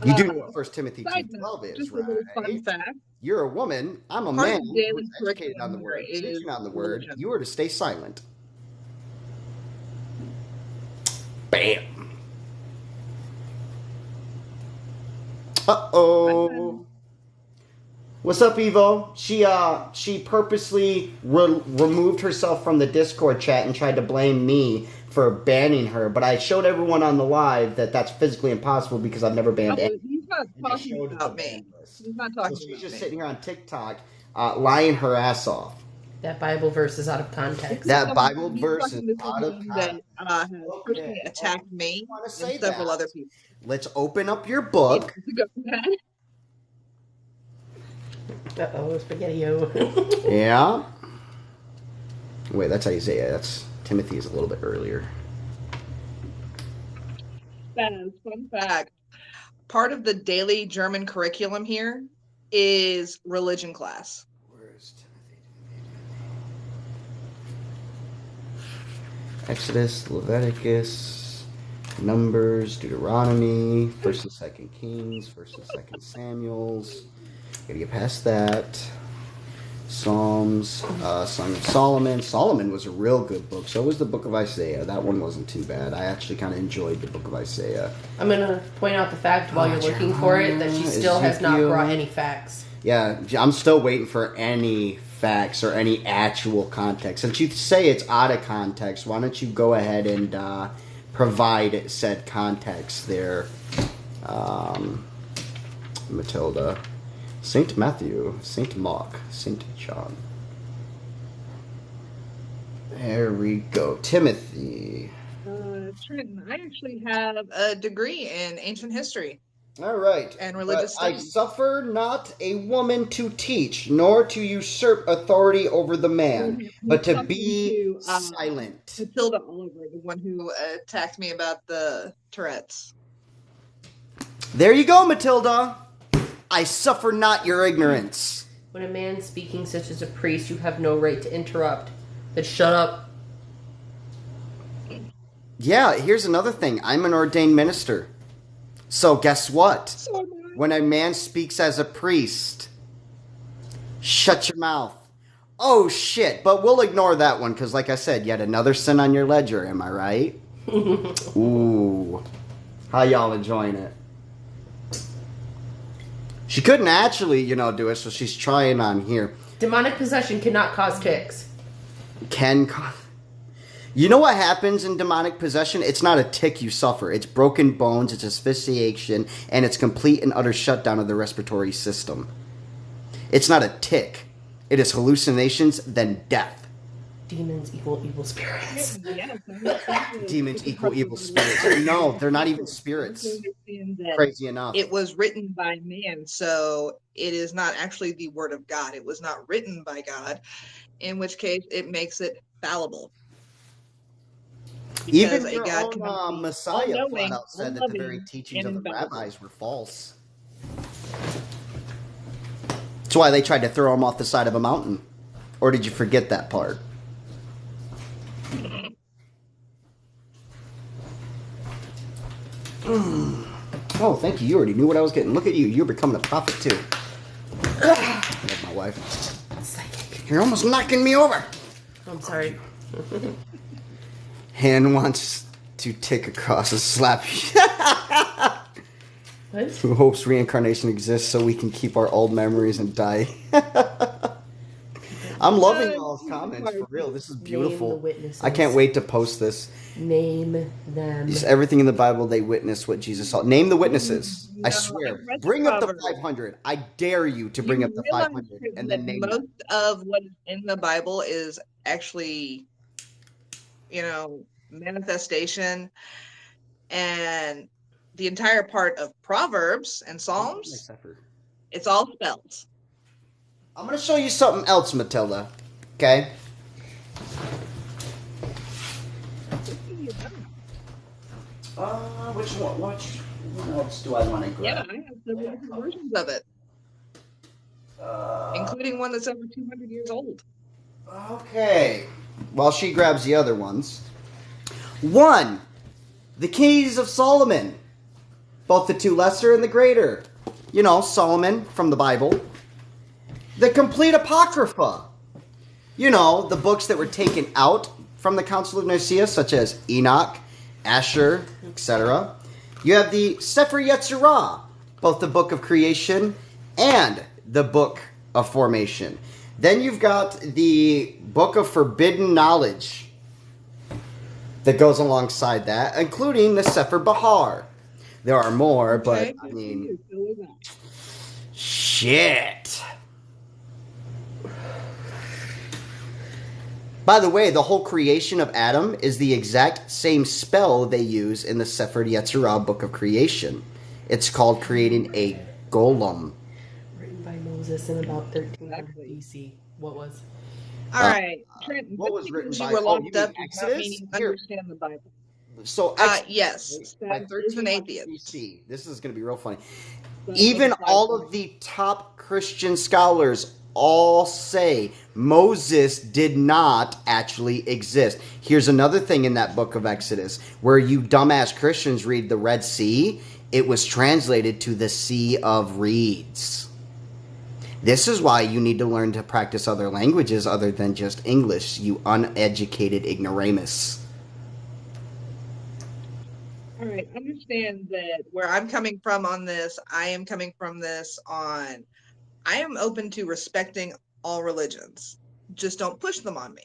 You do know what 1 Timothy 2:12 is, right? Fun fact. You're a woman. I'm a man who's educated on the word, teaching on the word. You are to stay silent. Bam. Uh-oh. What's up, Evo? She purposely removed herself from the Discord chat and tried to blame me for banning her, but I showed everyone on the live that that's physically impossible because I've never banned anyone. He's not talking about me. He's not talking about me. So she's just sitting here on TikTok lying her ass off. That Bible verse is out of context. That Bible verse is out of context. That has personally attacked me and several other people. Let's open up your book. Uh-oh, spaghetti-o. Yeah. Wait, that's Isaiah. That's Timothy is a little bit earlier. Fun fact. Part of the daily German curriculum here is religion class. Where is Timothy? Exodus, Leviticus, Numbers, Deuteronomy, 1st and 2nd Kings, 1st and 2nd Samuels. Gotta get past that. Psalms, Song of Solomon. Solomon was a real good book. So was the book of Isaiah. That one wasn't too bad. I actually kind of enjoyed the book of Isaiah. I'm going to point out the fact while you're looking for it that she still has not brought any facts. Yeah, I'm still waiting for any facts or any actual context. Since you say it's out of context, why don't you go ahead and provide said context there, Matilda. St. Matthew, St. Mark, St. John. There we go. Timothy. Trenton, I actually have a degree in ancient history. All right. And religious studies. I suffer not a woman to teach, nor to usurp authority over the man, but to be silent. Matilda Oliver, the one who attacked me about the Tourette's. There you go, Matilda. I suffer not your ignorance. When a man speaking such as a priest, you have no right to interrupt. Then shut up. Yeah, here's another thing. I'm an ordained minister. So guess what? So am When a man speaks as a priest, shut your mouth. Oh shit! But we'll ignore that one because, like I said, yet another sin on your ledger. Am I right? Ooh, how y'all enjoying it? She couldn't actually, do it, so she's trying on here. Demonic possession cannot cause tics. You know what happens in demonic possession? It's not a tic you suffer. It's broken bones, it's asphyxiation, and it's complete and utter shutdown of the respiratory system. It's not a tic. It is hallucinations, then death. Demons equal evil spirits. Demons equal evil spirits. No, they're not even spirits. Crazy enough. It was written by man, so it is not actually the word of God. It was not written by God, in which case it makes it fallible. Because even your own Messiah flat out said that the very teachings of the rabbis were false. That's why they tried to throw him off the side of a mountain. Or did you forget that part? Oh, thank you. You already knew what I was getting. Look at you. You're becoming a prophet, too. That's my wife. Psychic. You're almost knocking me over. I'm sorry. Han wants to tick across and slap you. What? Who hopes reincarnation exists so we can keep our old memories and die. I'm loving y'all's comments, for real. This is beautiful. I can't wait to post this. Name them. It's everything in the Bible they witnessed what Jesus saw. Name the witnesses. I swear. Bring up the 500. I dare you to bring up the 500 and then name them. Most of what is in the Bible is actually, manifestation, and the entire part of Proverbs and Psalms, it's all spells. I'm going to show you something else, Matilda. Okay? Which one? What else do I want to grab? Yeah, I have several different versions of it. Including one that's over 200 years old. Okay. While she grabs the other ones. 1. The Keys of Solomon. Both the two lesser and the greater. Solomon from the Bible. The complete Apocrypha. The books that were taken out from the Council of Nicaea, such as Enoch, Asher, etc. You have the Sefer Yetzirah, both the book of creation and the book of formation. Then you've got the book of forbidden knowledge that goes alongside that, including the Sefer Bahar. There are more, but shit. By the way, the whole creation of Adam is the exact same spell they use in the Sefer Yetzirah book of creation. It's called creating a golem. Written by Moses in about 1300 BC. What was? All right, Trent. What was written by? You were locked up Exodus? Understand the Bible. So, yes, by is an atheist. BC. This is going to be real funny. Even all of the top Christian scholars all say Moses did not actually exist. Here's another thing in that book of Exodus, where you dumbass Christians read the Red Sea, it was translated to the Sea of Reeds. This is why you need to learn to practice other languages other than just English, you uneducated ignoramus. All right, understand that where I'm coming from on this, I am coming from this on, I am open to respecting all religions. Just don't push them on me.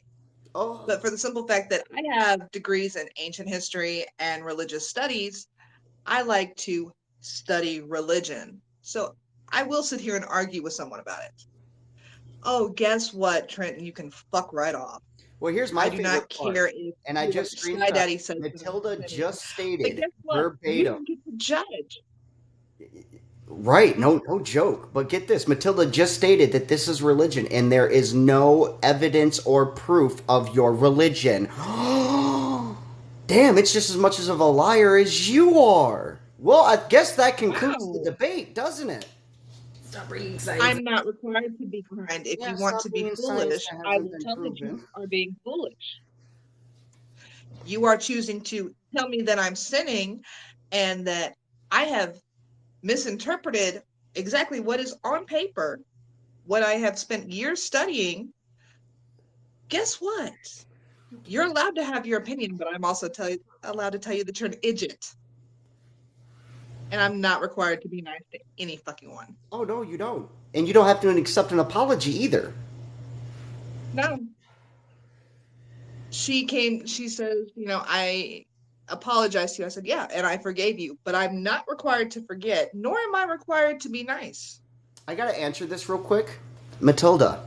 Oh. But for the simple fact that I have degrees in ancient history and religious studies, I like to study religion. So I will sit here and argue with someone about it. Oh, guess what, Trenton? You can fuck right off. Well, here's my favorite part. I do not care if and I just Sky Daddy says Matilda just stated verbatim. You don't get to judge. Right, no joke. But get this, Matilda just stated that this is religion, and there is no evidence or proof of your religion. Damn, it's just as much of a liar as you are. Well, I guess that concludes the debate, doesn't it? Stop bringing science. I'm not required to be kind. If you want to be foolish, I will tell that you are being foolish. You are choosing to tell me that I'm sinning and that I have misinterpreted exactly what is on paper, what I have spent years studying, guess what? You're allowed to have your opinion, but I'm also allowed to tell you that you're an idiot. And I'm not required to be nice to any fucking one. Oh, no, you don't. And you don't have to accept an apology either. No. She says, I apologize to you. I said, yeah, and I forgave you, but I'm not required to forget, nor am I required to be nice. I gotta answer this real quick. Matilda,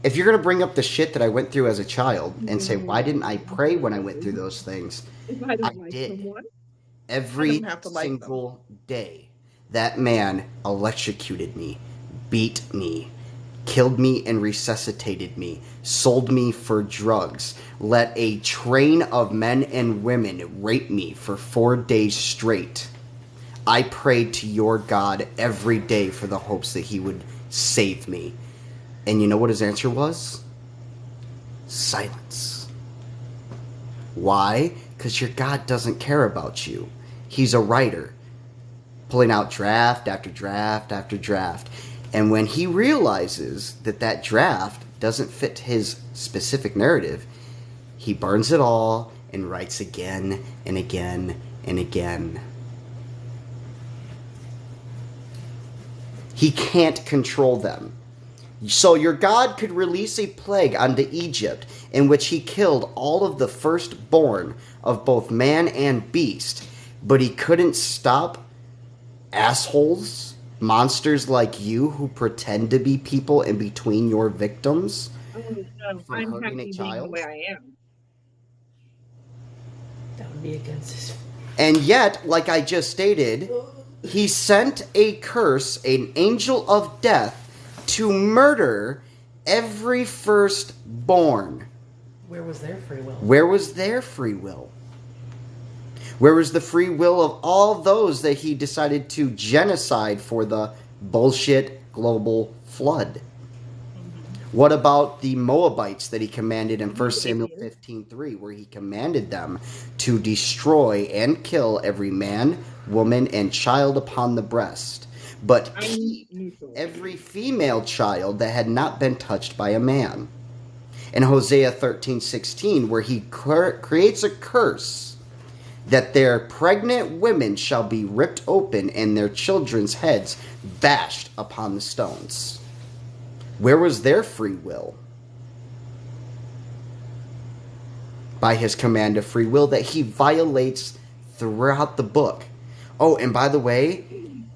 if you're gonna bring up the shit that I went through as a child and say, why didn't I pray when I went through those things? If I don't like did. someone, Every I don't have to like them. single day, that man electrocuted me, beat me, killed me and resuscitated me, sold me for drugs, let a train of men and women rape me for 4 days straight. I prayed to your God every day for the hopes that he would save me. And you know what his answer was? Silence. Why? Because your God doesn't care about you. He's a writer, pulling out draft after draft after draft. And when he realizes that that draft doesn't fit his specific narrative, he burns it all and writes again and again and again. He can't control them. So your God could release a plague onto Egypt in which he killed all of the firstborn of both man and beast, but he couldn't stop assholes, monsters like you who pretend to be people in between your victims no, from I'm hurting happy a child. being the way I am. That would be against his. And yet, like I just stated, he sent a curse, an angel of death, to murder every firstborn. Where was their free will? Where was their free will? Where was the free will of all those that he decided to genocide for the bullshit global flood? What about the Moabites that he commanded in 1 Samuel 15:3, where he commanded them to destroy and kill every man, woman, and child upon the breast, but keep every female child that had not been touched by a man? In Hosea 13:16, where he creates a curse that their pregnant women shall be ripped open and their children's heads bashed upon the stones. Where was their free will? By his command of free will that he violates throughout the book. Oh, and by the way,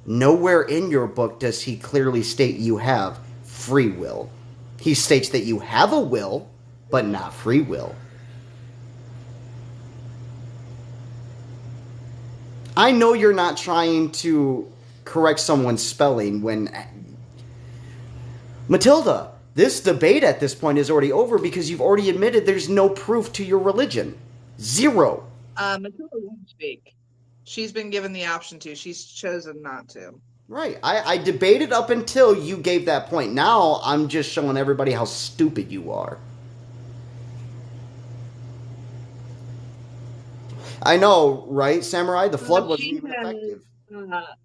nowhere in your book does he clearly state you have free will. He states that you have a will, but not free will. I know you're not trying to correct someone's spelling when... Matilda, this debate at this point is already over because you've already admitted there's no proof to your religion. Zero. Matilda won't speak. She's been given the option to. She's chosen not to. Right. I debated up until you gave that point. Now I'm just showing everybody how stupid you are. I know, right, Samurai? The flood wasn't even effective.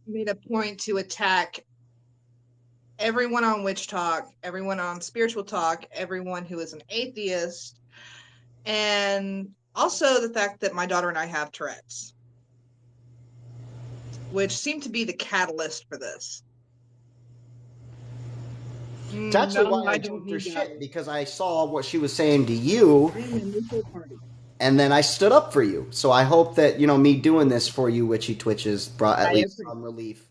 Made a point to attack everyone on Witch Talk, everyone on Spiritual Talk, everyone who is an atheist, and also the fact that my daughter and I have Tourette's, which seemed to be the catalyst for this. It's actually why I jumped her shit, because I saw what she was saying to you, and then I stood up for you. So I hope that, me doing this for you, Witchy Twitches, brought at least some relief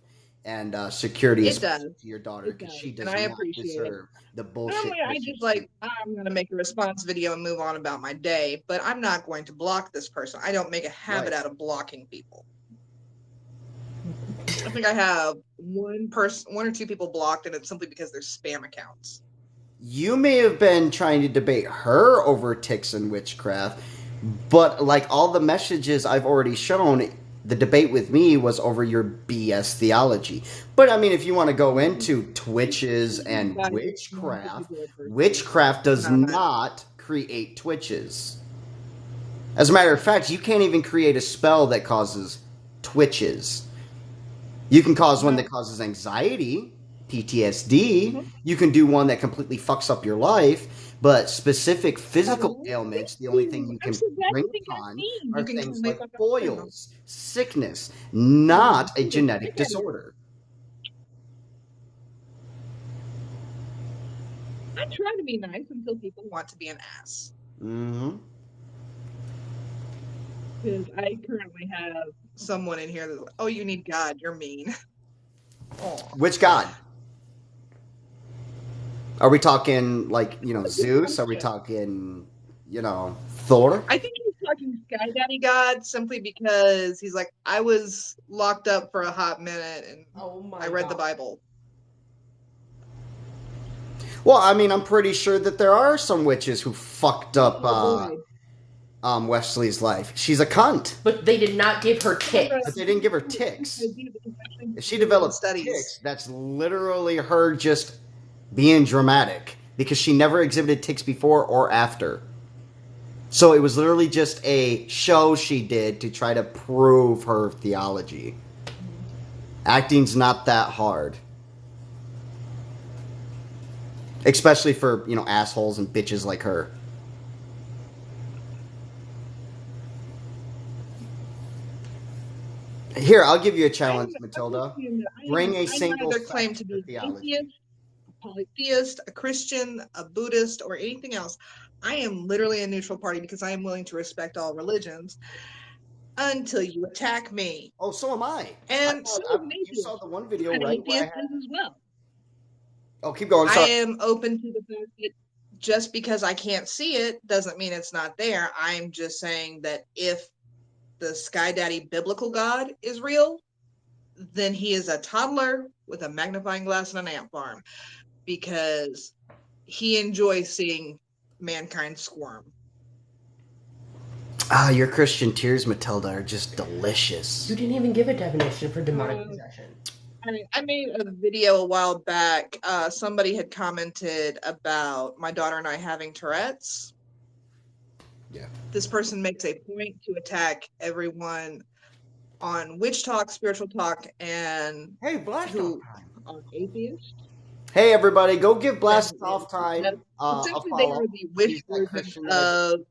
and security to your daughter, because she does not deserve the bullshit. Normally, I just I'm going to make a response video and move on about my day, but I'm not going to block this person. I don't make a habit out of blocking people. I think I have one or two people blocked, and it's simply because they're spam accounts. You may have been trying to debate her over ticks and witchcraft, but like all the messages I've already shown, the debate with me was over your BS theology. But I mean, if you want to go into Twitches and witchcraft does not create Twitches. As a matter of fact, you can't even create a spell that causes Twitches. You can cause one that causes anxiety, PTSD. Mm-hmm. You can do one that completely fucks up your life. But specific physical ailments, the only thing you can bring upon You are can things totally like fuck up your mouth. boils, sickness, not a genetic disorder. I try to be nice until people want to be an ass. Mm-hmm. Because I currently have someone in here that's like, oh, you need God, you're mean. Which god? Are we talking like, Zeus? Are we talking, Thor? I think he's talking Sky Daddy God simply because he's like, I was locked up for a hot minute and I read the Bible. Well, I mean, I'm pretty sure that there are some witches who fucked up Wesley's life. She's a cunt. But they did not give her ticks. But they didn't give her ticks. If she developed ticks, that's literally her just being dramatic because she never exhibited ticks before or after. So it was literally just a show she did to try to prove her theology. Acting's not that hard. Especially for, assholes and bitches like her. Here, I'll give you a challenge, Matilda. Bring a single claim to be an atheist, a polytheist, a Christian, a Buddhist, or anything else. I am literally a neutral party because I am willing to respect all religions until you attack me. Oh, so am I. And you saw the one video, right? Atheist as well. Oh, keep going. Sorry. I am open to the fact that just because I can't see it doesn't mean it's not there. I'm just saying that if the Sky Daddy biblical God is real, then he is a toddler with a magnifying glass and an ant farm because he enjoys seeing mankind squirm. Ah, your Christian tears, Matilda, are just delicious. You didn't even give a definition for demonic possession. I made a video a while back. Somebody had commented about my daughter and I having Tourette's. Yeah. This person makes a point to attack everyone on witch talk, spiritual talk, and who are atheists. Hey, everybody, go give Blast Off Time a follow. They are the witch version of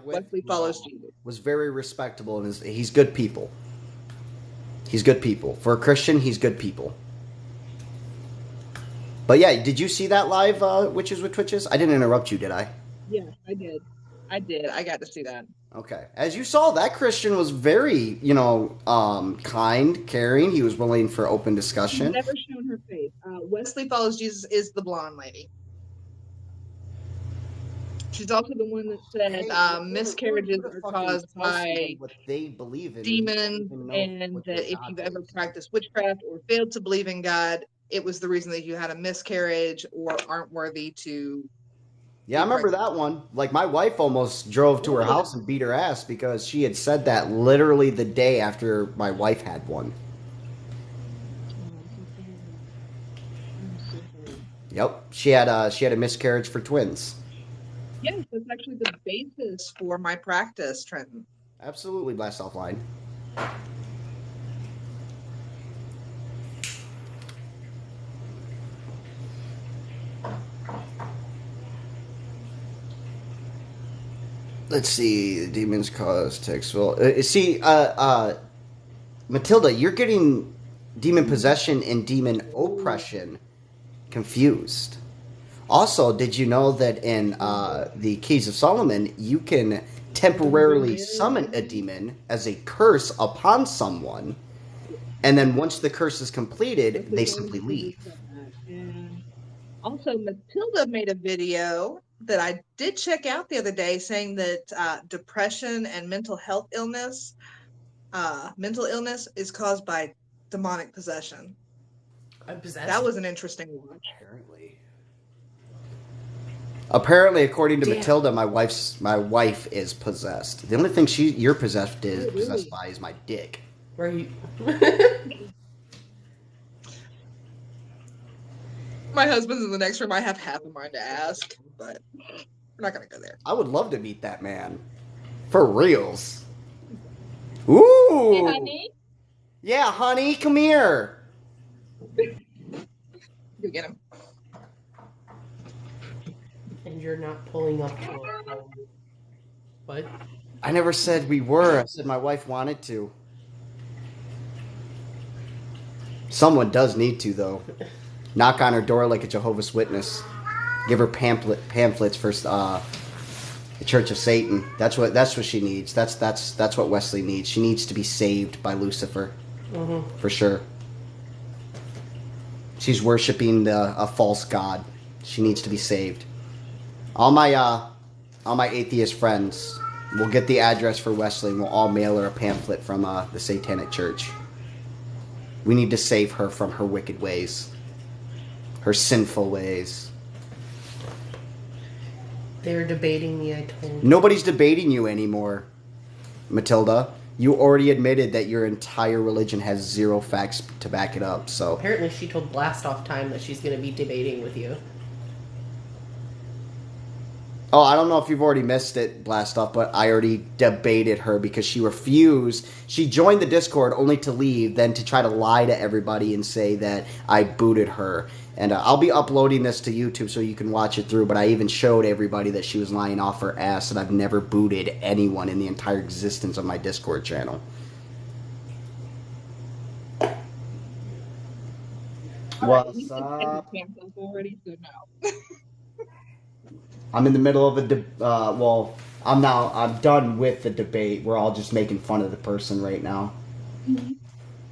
Wesley Follows Jesus. Was very respectable, and he's good people. He's good people. For a Christian, he's good people. But yeah, did you see that live Witches with Twitches? I didn't interrupt you, did I? Yeah, I did. I got to see that. Okay. As you saw, that Christian was very, kind, caring. He was willing for open discussion. She's never shown her face. Wesley Follows Jesus is the blonde lady. She's also the one that said miscarriages are caused by what they believe in. Demons, and that if you've ever practiced witchcraft or failed to believe in God, it was the reason that you had a miscarriage or aren't worthy to. Yeah, I remember that one. Like, my wife almost drove to her house and beat her ass because she had said that literally the day after my wife had one. Yep, she had a miscarriage for twins. Yes, that's actually the basis for my practice, Trenton. Absolutely, Blast Offline. Let's see. Demons cause text. Well, Matilda, you're getting demon possession and demon oppression confused. Also, did you know that in the Keys of Solomon, you can temporarily summon a demon as a curse upon someone, and then once the curse is completed, they simply leave. And also, Matilda made a video that I did check out the other day saying that depression and mental illness is caused by demonic possession. That was an interesting watch. Apparently, according to Matilda, my wife is possessed. The only thing you're possessed by is my dick. Where you? My husband's in the next room. I have half a mind to ask, but we're not gonna go there. I would love to meet that man, for reals. Ooh. Hey, honey. Yeah, honey, come here. Go get him. And you're not pulling up to a what? I never said we were. I said my wife wanted to. Someone does need to, though. Knock on her door like a Jehovah's Witness. Give her pamphlets for the Church of Satan. That's what she needs. That's what Wesley needs. She needs to be saved by Lucifer, for sure. She's worshiping a false god. She needs to be saved. All my atheist friends will get the address for Wesley, and we'll all mail her a pamphlet from the Satanic Church. We need to save her from her wicked ways, her sinful ways. They're debating me, I told you. Nobody's debating you anymore, Matilda. You already admitted that your entire religion has zero facts to back it up, so... Apparently she told Blast Off Time that she's going to be debating with you. Oh, I don't know if you've already missed it, Blast Off, but I already debated her because she refused. She joined the Discord only to leave, then to try to lie to everybody and say that I booted her. And I'll be uploading this to YouTube so you can watch it through, but I even showed everybody that she was lying off her ass, and I've never booted anyone in the entire existence of my Discord channel. What's up? Already, so no. I'm in the middle of a I'm done with the debate. We're all just making fun of the person right now.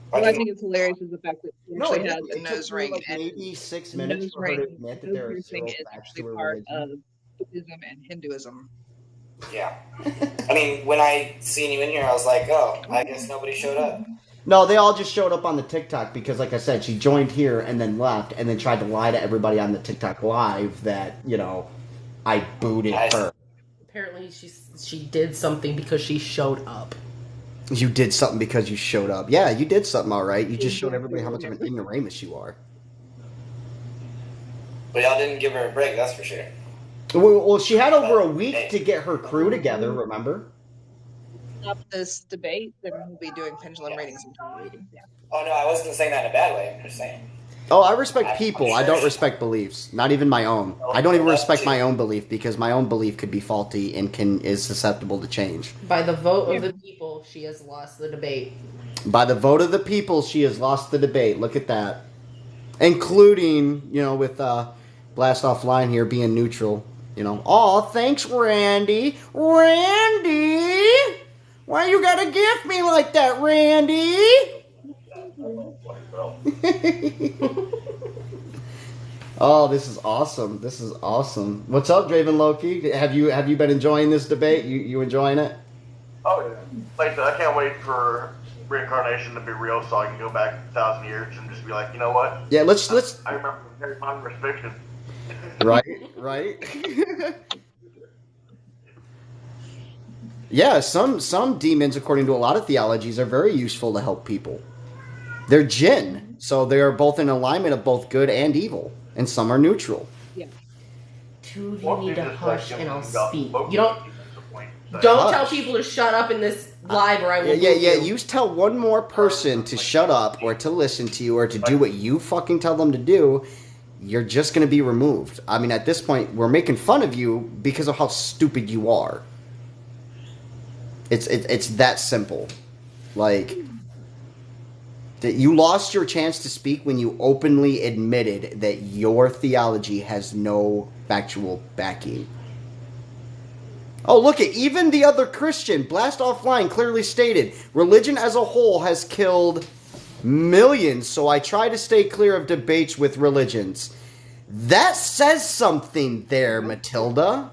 What I think is hilarious is the fact that she actually has a it nose took me ring. like And maybe 6 minutes for her to admit that there are zero is facts actually to her part religion. of Buddhism and Hinduism. Yeah. I mean, when I seen you in here, I was like, oh, I guess nobody showed up. No, they all just showed up on the TikTok because, like I said, she joined here and then left and then tried to lie to everybody on the TikTok live that, I booted her. Apparently she did something because she showed up. You did something because you showed up. Yeah, you did something all right. You just showed everybody how much of an ignoramus you are. But y'all didn't give her a break, that's for sure. Well, she had over a week to get her crew together, remember? Up this debate, then we'll be doing pendulum readings. Yeah. Oh, no, I wasn't saying that in a bad way. I'm just saying. Oh, I respect people. I don't respect beliefs. Not even my own. I don't even respect my own belief because my own belief could be faulty and is susceptible to change. By the vote of the people, she has lost the debate. By the vote of the people, she has lost the debate. Look at that. Including, with Blast Offline here being neutral. Oh, thanks, Randy. Randy! Why you gotta gift me like that, Randy? Oh, this is awesome. This is awesome. What's up, Draven Loki? Have you been enjoying this debate? You enjoying it? Oh, yeah. Like I said, I can't wait for reincarnation to be real so I can go back 1,000 years and just be like, you know what? Yeah, let's I remember Harry Potter was fiction. Right. Yeah, some demons, according to a lot of theologies, are very useful to help people. They're jinn, so they are both in alignment of both good and evil, and some are neutral. Yeah. Two of you need to hush and I'll speak. You don't tell people to shut up in this live or I will Yeah. You tell one more person to shut up or to listen to you or to do what you fucking tell them to do, you're just going to be removed. I mean, at this point, we're making fun of you because of how stupid you are. It's that simple. Like, that you lost your chance to speak when you openly admitted that your theology has no factual backing. Oh, look at even the other Christian, Blast Offline, clearly stated, religion as a whole has killed millions, so I try to stay clear of debates with religions. That says something there, Matilda.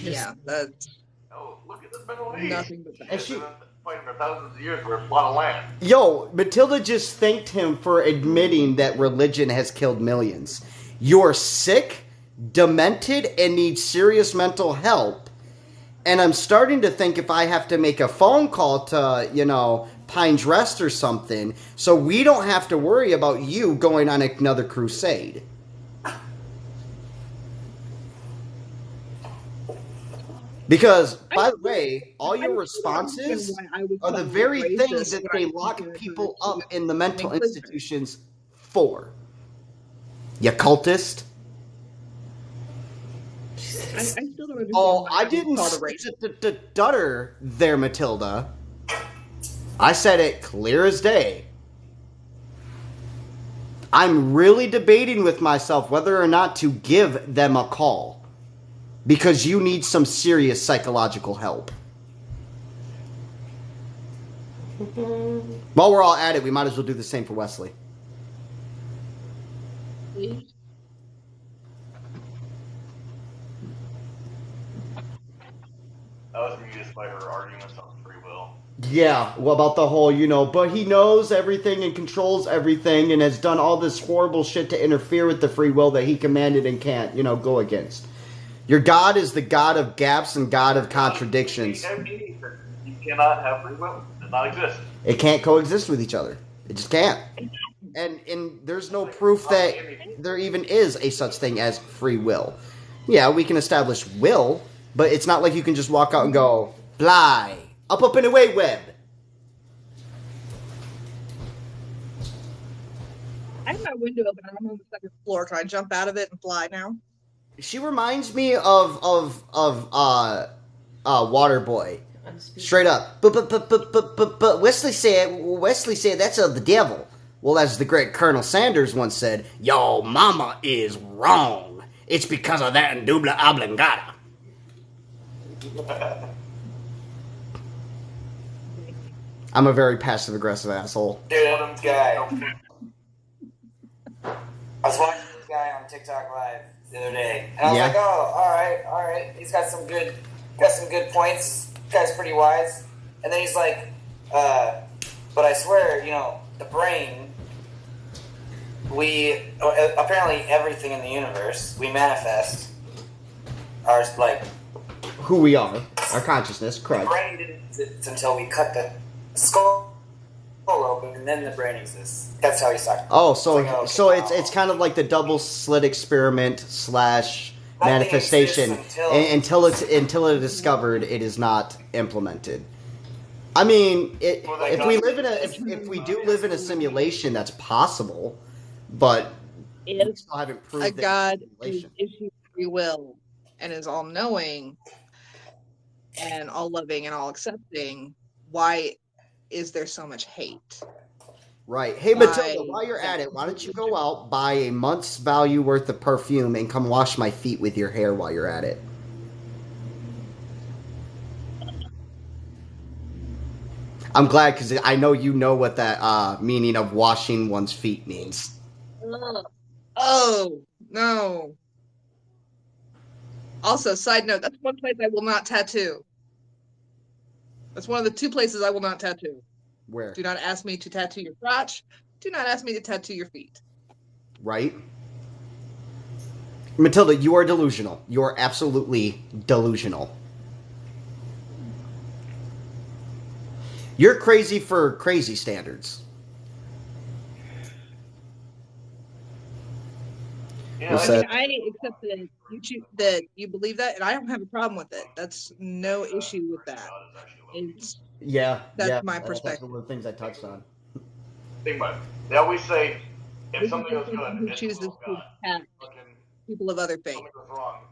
Yeah, that's... Oh, look at the Middle East. Nothing but that. And she fighting for thousands of years for a plot of land. Yo, Matilda just thanked him for admitting that religion has killed millions. You're sick, demented, and need serious mental help. And I'm starting to think if I have to make a phone call to, Pines Rest or something, so we don't have to worry about you going on another crusade. Because, by the way, all your responses are the very things that they lock people up in the mental institutions for? You cultist? I still don't understand. Oh, why I it's didn't called a race. stutter there, Matilda. I said it clear as day. I'm really debating with myself whether or not to give them a call. Because you need some serious psychological help. While we're all at it, we might as well do the same for Wesley. Please. That was amused by her arguments on free will. Yeah, well, about the whole, but he knows everything and controls everything and has done all this horrible shit to interfere with the free will that he commanded and can't, go against. Your God is the God of gaps and God of contradictions. You cannot have free will. It does not exist. It can't coexist with each other. It just can't. And there's no proof that there even is a such thing as free will. Yeah, we can establish will, but it's not like you can just walk out and go, fly, up and away, web. I have my window open and I'm on the second floor. Can I jump out of it and fly now? She reminds me of Waterboy. Straight up. But Wesley said that's of the devil. Well, as the great Colonel Sanders once said, "Yo mama is wrong. It's because of that indubla oblongata." I'm a very passive-aggressive asshole. Dude, this guy. I was watching this guy on TikTok Live the other day, and I was like, "Oh, all right. He's got some good points. This guy's pretty wise." And then he's like, "But I swear, the brain. We apparently everything in the universe we manifest are like who we are, our consciousness. Correct. The brain didn't exist until we cut the skull open, and then the brain exists." That's how he's talking. Oh, so it's kind of like the double slit experiment / manifestation until it is discovered, it is not implemented. I mean, if we do live in a simulation, that's possible, but we still haven't proved a God is issued free will and is all knowing and all loving and all accepting. Why is there so much hate? Right. Hey, Matilda, while you're at it, why don't you go out, buy a month's value worth of perfume, and come wash my feet with your hair while you're at it? I'm glad, because I know you know what that meaning of washing one's feet means. Oh, no. Also, side note, that's one place I will not tattoo. That's one of the 2 places I will not tattoo. Where? Do not ask me to tattoo your crotch. Do not ask me to tattoo your feet. Right? Matilda, you are delusional. You are absolutely delusional. You're crazy for crazy standards. Yeah, I accept that you believe that, and I don't have a problem with it. That's no issue with that. That's my perspective. That's one of the things I touched on. Think about it. They always say, if something goes good, who chooses to attack people of other faith. Something goes wrong,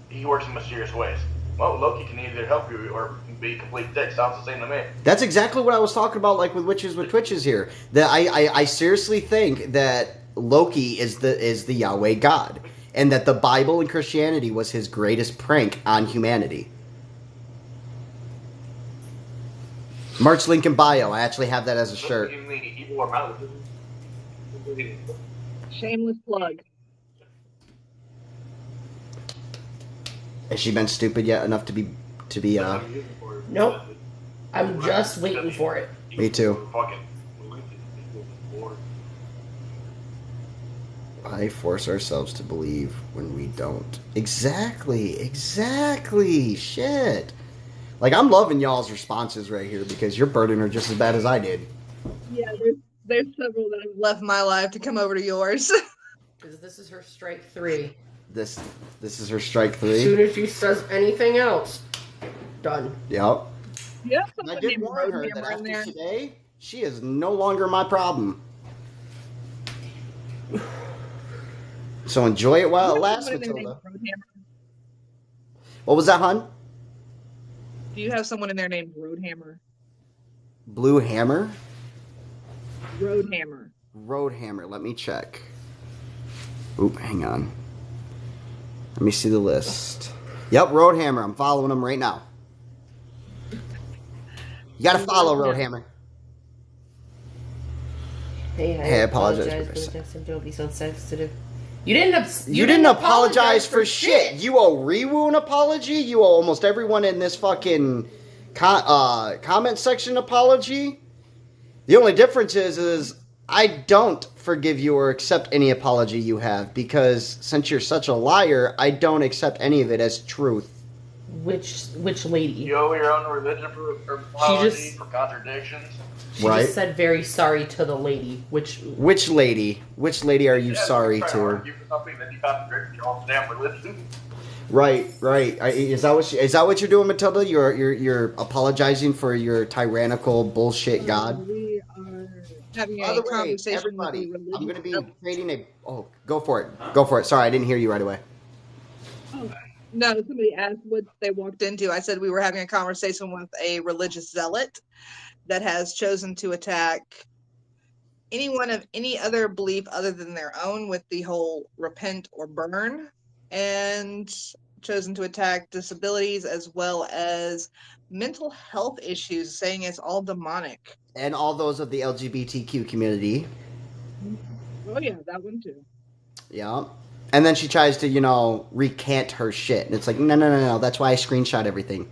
he works in mysterious ways. Well, Loki can either help you or be a complete dick. Sounds the same to me. That's exactly what I was talking about, like with Witches with Twitches here. That I seriously think that Loki is the Yahweh God, and that the Bible and Christianity was his greatest prank on humanity. Merch link in bio. I actually have that as a shirt. Shameless plug. Has she been stupid yet enough to be? Nope. I'm just waiting for it. Me too. Why force ourselves to believe when we don't? Exactly. Shit. Like, I'm loving y'all's responses right here because you're burning her just as bad as I did. Yeah, there's several that have left my life to come over to yours. Because this is her strike 3. This is her strike 3. As soon as she says anything else, done. Yep. Yeah, I did warn her that after today, she is no longer my problem. So enjoy it while it Do you have lasts, someone in there named Matilda. Roadhammer? What was that, hon? Do you have someone in there named Roadhammer? Blue Hammer? Roadhammer. Roadhammer. Let me check. Oop, hang on. Let me see the list. Yep, Roadhammer. I'm following him right now. You gotta follow Roadhammer. Hey, I apologize for for the Justin. Don't be so sensitive. You didn't apologize for shit. You owe Rewu an apology. You owe almost everyone in this fucking comment section apology. The only difference is I don't forgive you or accept any apology you have, because since you're such a liar, I don't accept any of it as truth. Which lady? You owe your own religion for apology, for contradictions. She just said very sorry to the lady. Which lady? Which lady are you sorry to? Argue for something that you contradict your own damn religion. Right. Is that what you're doing, Matilda? You're apologizing for your tyrannical bullshit God. We are having By a the way, conversation everybody, with a religious. I'm going to be creating a. Oh, go for it. Sorry, I didn't hear you right away. Oh, no, somebody asked what they walked into. I said we were having a conversation with a religious zealot that has chosen to attack anyone of any other belief other than their own with the whole repent or burn, and chosen to attack disabilities as well as mental health issues, saying it's all demonic. And all those of the LGBTQ community. Oh yeah, that one too. Yeah. And then she tries to, recant her shit. And it's like, no. That's why I screenshot everything.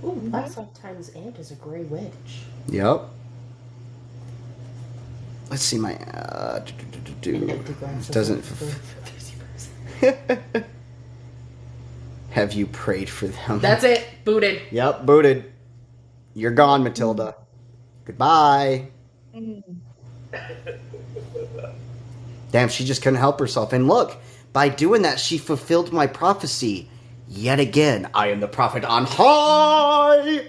Ooh, sometimes Ant is a gray witch. Yep. Let's see my. Doesn't. Have you prayed for them? That's it. Booted. Yep, booted. You're gone, Matilda. Goodbye. Damn, she just couldn't help herself. And look, by doing that, she fulfilled my prophecy. Yet again, I am the prophet on high!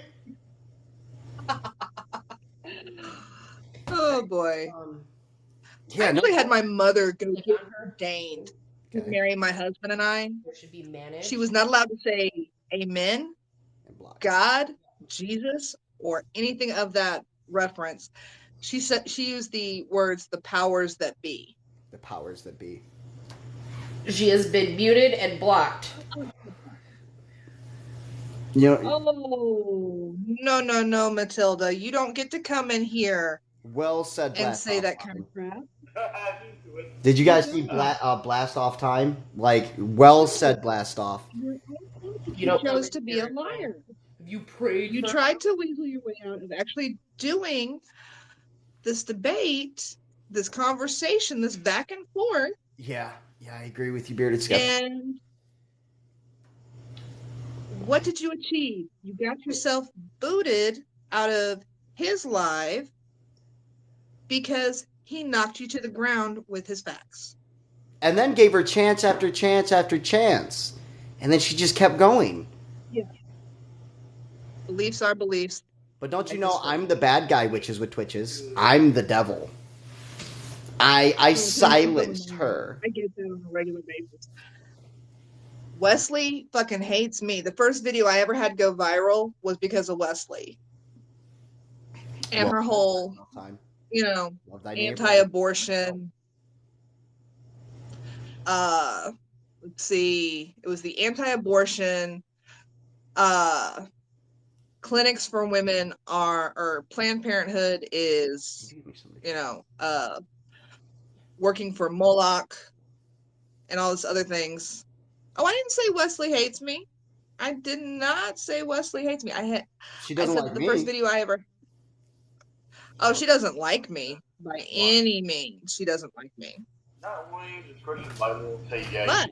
Oh, boy. Yeah, I actually had my mother go get ordained to marry my husband and I. Should be managed. She was not allowed to say amen, God, Jesus, or anything of that reference. She said she used the words "the powers that be." The powers that be. She has been muted and blocked. Oh, no, Matilda. You don't get to come in here well said, and say that kind of crap. Did you guys see Blast Off time? Like, well said, Blast Off. You chose to be a liar. You prayed. You tried to weasel your way out of actually doing this debate, this conversation, this back and forth. Yeah, I agree with you, Bearded Skeptic. And what did you achieve? You got yourself booted out of his live because he knocked you to the ground with his facts. And then gave her chance after chance after chance. And then she just kept going. Yeah. Beliefs are beliefs. But don't you know, I'm the bad guy, witches with twitches. I'm the devil. I silenced her. I get that on a regular basis. Wesley fucking hates me. The first video I ever had go viral was because of Wesley. And her whole, anti-abortion. Let's see. It was the anti-abortion clinics for women or Planned Parenthood is, working for Moloch and all these other things. Oh, I didn't say Wesley hates me. I did not say Wesley hates me. She doesn't like the me. first video I ever. Oh, she doesn't like me by any means. She doesn't like me. Not only does Christian Bible say yeah. But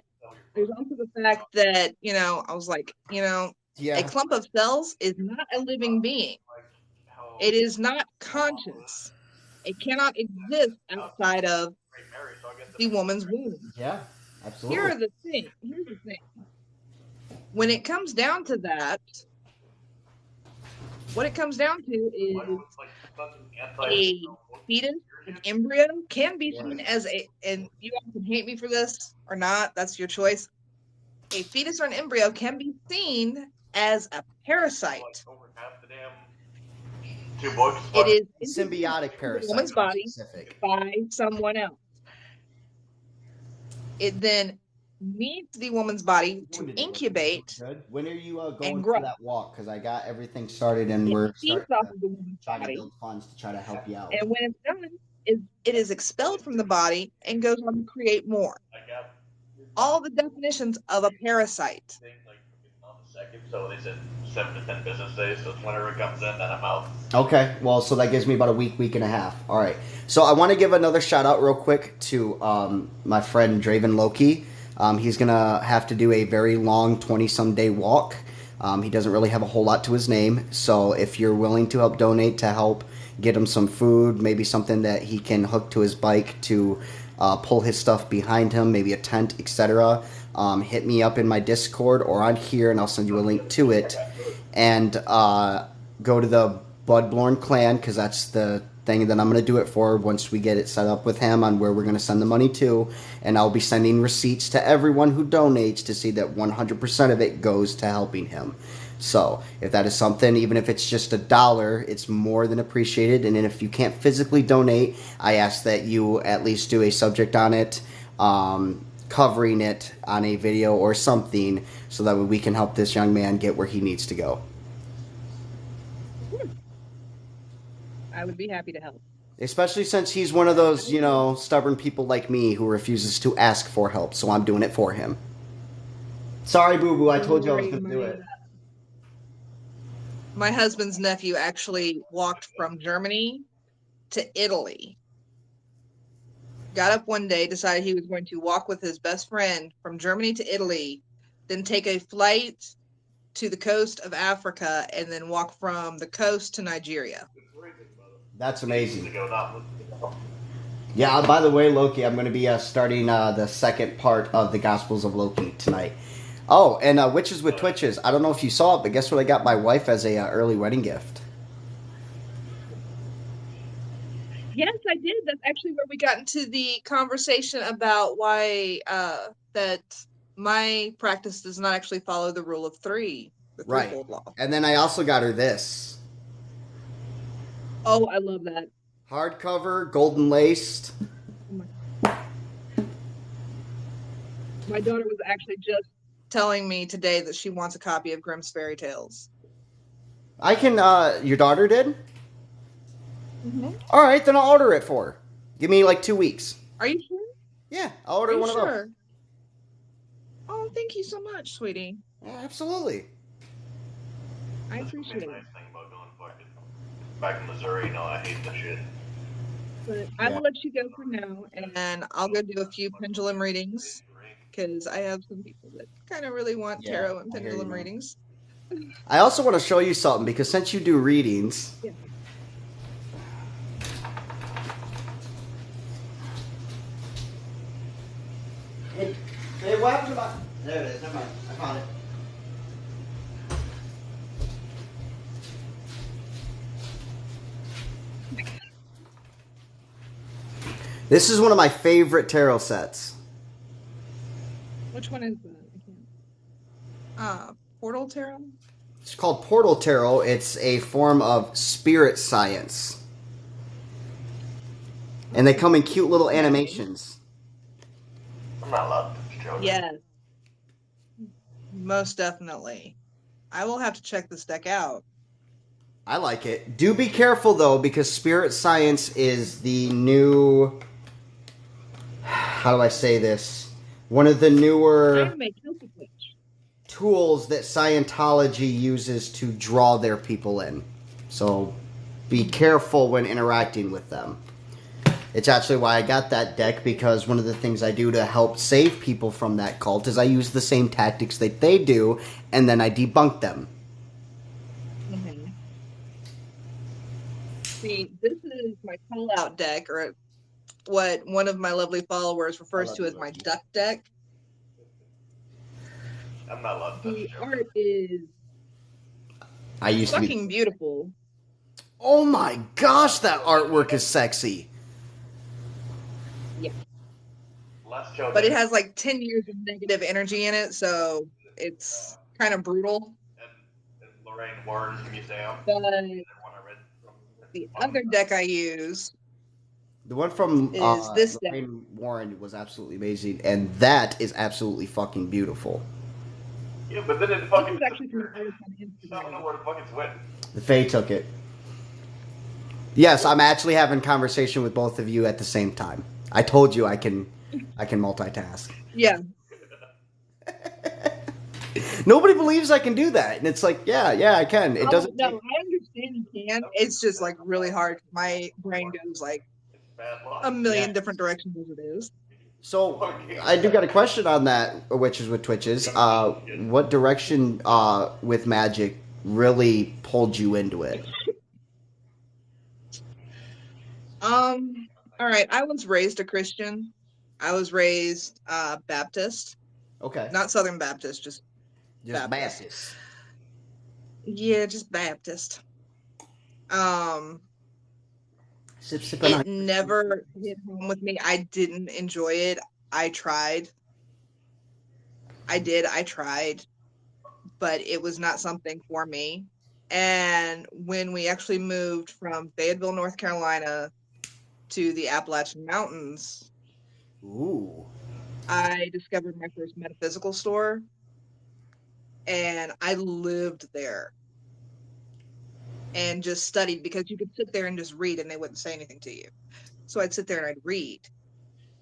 there's also the fact that I was like, a clump of cells is not a living being. It is not conscious. It cannot exist outside of the woman's womb. Yeah, absolutely. Here's the thing. When it comes down to that, what it comes down to is a fetus, an embryo, can be seen as and you all can hate me for this or not, that's your choice. A fetus or an embryo can be seen as a parasite. It is symbiotic parasite. The woman's body by someone else. It then needs the woman's body to incubate. When are you going and grow. for that walk? Because I got everything started and we're starting to try to build funds to try to help you out. And when it's done, it is expelled from the body and goes on to create more. All the definitions of a parasite. So they said 7 to 10 business days. So whenever it comes in, then I'm out. Okay, well, so that gives me about a week and a half. All right. So I want to give another shout out real quick to my friend Draven Loki. He's going to have to do a very long 20-some day walk. He doesn't really have a whole lot to his name. So if you're willing to help donate to help get him some food, maybe something that he can hook to his bike to pull his stuff behind him, maybe a tent, etc., hit me up in my Discord or on here, and I'll send you a link to it. And go to the Bloodborne clan, because that's the thing that I'm going to do it for once we get it set up with him on where we're going to send the money to. And I'll be sending receipts to everyone who donates to see that 100% of it goes to helping him. So if that is something, even if it's just $1, it's more than appreciated. And then if you can't physically donate, I ask that you at least do a subject on it, covering it on a video or something, so that way we can help this young man get where he needs to go. I would be happy to help. Especially since he's one of those, stubborn people like me who refuses to ask for help, so I'm doing it for him. Sorry, boo-boo, I told you I was going to do it. My husband's nephew actually walked from Germany to Italy. Got up one day, decided he was going to walk with his best friend from Germany to Italy, then take a flight to the coast of Africa, and then walk from the coast to Nigeria. That's amazing. Yeah, by the way, Loki, I'm going to be starting the second part of the Gospels of Loki tonight. Oh, and Witches with Twitches. I don't know if you saw it, but guess what I got my wife as a early wedding gift? Yes, I did. That's actually where we got into the conversation about why that my practice does not actually follow the rule of three, the threefold law. And then I also got her this. Oh, I love that. Hardcover, golden laced. My daughter was actually just telling me today that she wants a copy of Grimm's Fairy Tales. I can, your daughter did? Mm-hmm. All right, then I'll order it for her. Give me like 2 weeks. Are you sure? Yeah, I'll order one of those. Oh, thank you so much, sweetie. Yeah, absolutely. I appreciate it. Nice thing about going back in Missouri, I hate that shit. But I will let you go for now, and I'll go do a few pendulum readings, because I have some people that kind of really want tarot and pendulum readings. I also want to show you something, because since you do readings... Yeah. Hey, what happened to my... There it is, never mind. I found it. This is one of my favorite tarot sets. Which one is that? Portal Tarot? It's called Portal Tarot. It's a form of spirit science. And they come in cute little animations. I'm not allowed to show. Yes. Most definitely. I will have to check this deck out. I like it. Do be careful, though, because spirit science is the new... How do I say this? One of the newer tools that Scientology uses to draw their people in. So be careful when interacting with them. It's actually why I got that deck, because one of the things I do to help save people from that cult is I use the same tactics that they do, and then I debunk them. Mm-hmm. See, this is my call-out deck, or what one of my lovely followers refers to as my duck deck. I'm not allowed to. The art is I used fucking beautiful. Oh my gosh, that artwork is sexy. Yeah. Let's show But it them. has like 10 years of negative energy in it, so it's kind of brutal. And Lorraine Warren's museum. But One I read from the other deck I use The one from is this deck. Lorraine Warren was absolutely amazing, and that is absolutely fucking beautiful. Yeah, but then it This fucking is actually from an disappeared. artist on So I don't know Instagram. where the fuck it's went. The Fae took it. Yes, I'm actually having conversation with both of you at the same time. I told you I can multitask. Yeah. Nobody believes I can do that, and it's like, yeah, I can. It doesn't. No, I understand you can. It's just like really hard. My brain goes like It's bad luck. a million different directions as it is. So I do got a question on that. Witches with Twitches. What direction with magic really pulled you into it? All right. I was raised a Christian. I was raised Baptist. Okay. Not Southern Baptist, just Baptist. Yeah, just Baptist. Sip It never hit home with me. I didn't enjoy it. I tried. I tried, but it was not something for me. And when we actually moved from Fayetteville, North Carolina to the Appalachian Mountains, Ooh. I discovered my first metaphysical store, and I lived there and just studied because you could sit there and just read and they wouldn't say anything to you. So I'd sit there and I'd read.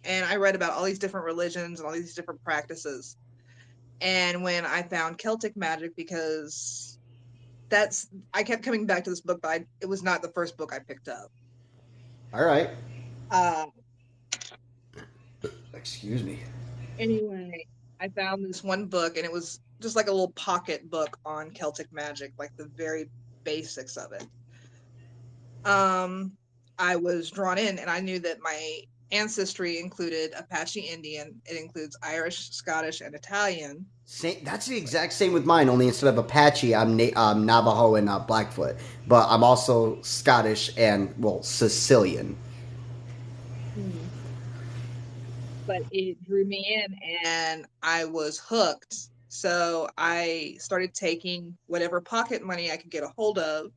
And I read about all these different religions and all these different practices. And when I found Celtic magic, because I kept coming back to this book, but it was not the first book I picked up. All right. Uh, Excuse me. Anyway, I found this one book, and it was just like a little pocket book on Celtic magic, like the very basics of it. I was drawn in, and I knew that my ancestry included Apache Indian. It includes Irish, Scottish, and Italian. That's the exact same with mine. Only instead of Apache, I'm Navajo and Blackfoot. But I'm also Scottish and Sicilian. But it drew me in, and I was hooked. So I started taking whatever pocket money I could get a hold of,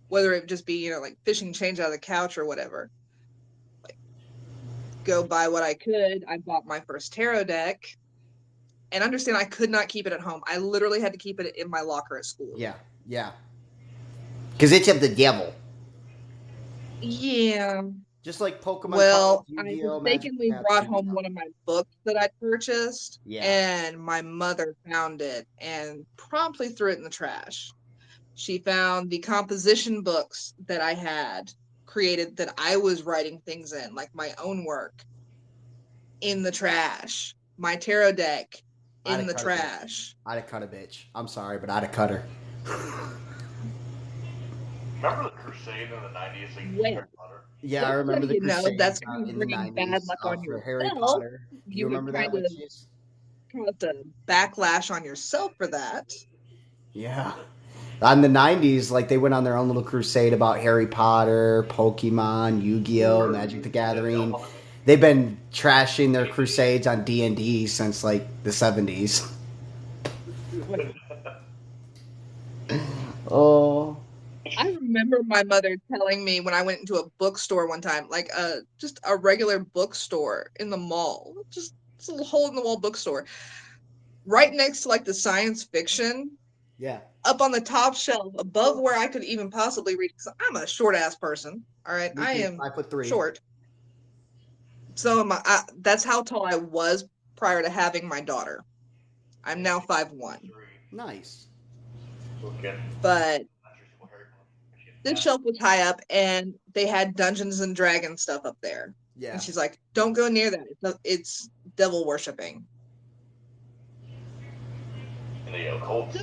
whether it just be, like fishing change out of the couch or whatever. Like, go buy what I could. I bought my first tarot deck. And understand, I could not keep it at home. I literally had to keep it in my locker at school. Yeah. Because it's of the devil. Yeah. Just like Pokemon. Well, I mistakenly brought home one of my books that I purchased, and my mother found it and promptly threw it in the trash. She found the composition books that I had created that I was writing things in, like my own work, in the trash. My tarot deck in the trash. I'd have cut a bitch. I'm sorry, but I'd have cut her. Remember the Crusade in the 90s? Well, yeah, I remember the Crusade. That's kind of bringing bad luck on yourself. Harry Potter. You remember that? Caused a backlash on yourself for that. Yeah. On the 90s, like, they went on their own little crusade about Harry Potter, Pokemon, Yu-Gi-Oh!, Magic the Gathering. They've been trashing their crusades on D&D since, like, the 70s. Oh. I remember my mother telling me when I went into a bookstore one time, like just a regular bookstore in the mall, just a little hole-in-the-wall bookstore, right next to like the science fiction. Yeah. Up on the top shelf, above where I could even possibly reach. Because I'm a short-ass person. All right, I am 5'3" short. So that's how tall I was prior to having my daughter. I'm now 5'1". Nice. But this shelf was high up, and they had Dungeons and Dragons stuff up there. Yeah. And she's like, "Don't go near that. It's devil worshipping." The occult.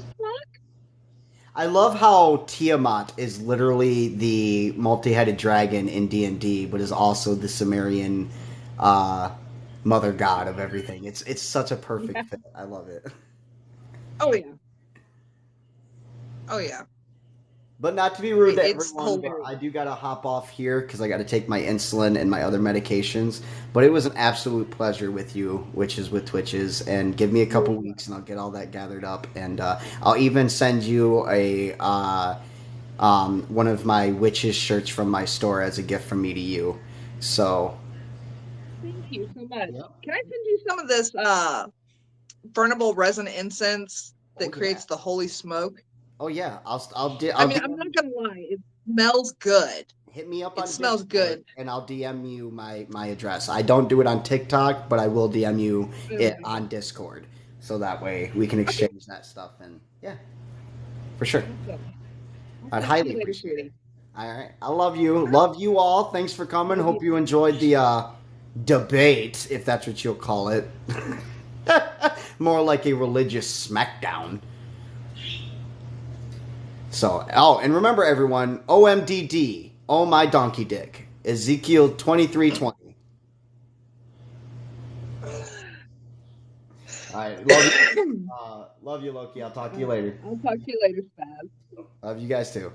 I love how Tiamat is literally the multi-headed dragon in D&D, but is also the Sumerian mother god of everything. It's such a perfect fit. I love it. Oh yeah. But not to be rude to It's everyone, but hilarious. I do gotta hop off here because I gotta take my insulin and my other medications. But it was an absolute pleasure with you, Witches with Twitches, and give me a couple weeks and I'll get all that gathered up, and I'll even send you a one of my witches shirts from my store as a gift from me to you. So Thank you so much. Yep. Can I send you some of this burnable resin incense Oh that yeah. creates the holy smoke? Oh yeah. I mean, I'm not gonna lie, it smells good. hit me up It on smells Discord good. and I'll DM you my address. I don't do it on TikTok, but I will DM you it Okay. on Discord. So that way we can Okay. exchange that stuff, and yeah, for sure. Awesome. I'll I'd talk to highly you later, appreciate it. sweetie. All right. I love you. Love you all. Thanks for coming. Love you. Hope you enjoyed the debate, if that's what you'll call it. More like a religious smackdown. So, oh, and remember everyone, OMDD, oh my donkey dick, Ezekiel 23:20. All right, love you. Love you, Loki. I'll talk to you later. I'll talk to you later, Spaz. Love you guys too.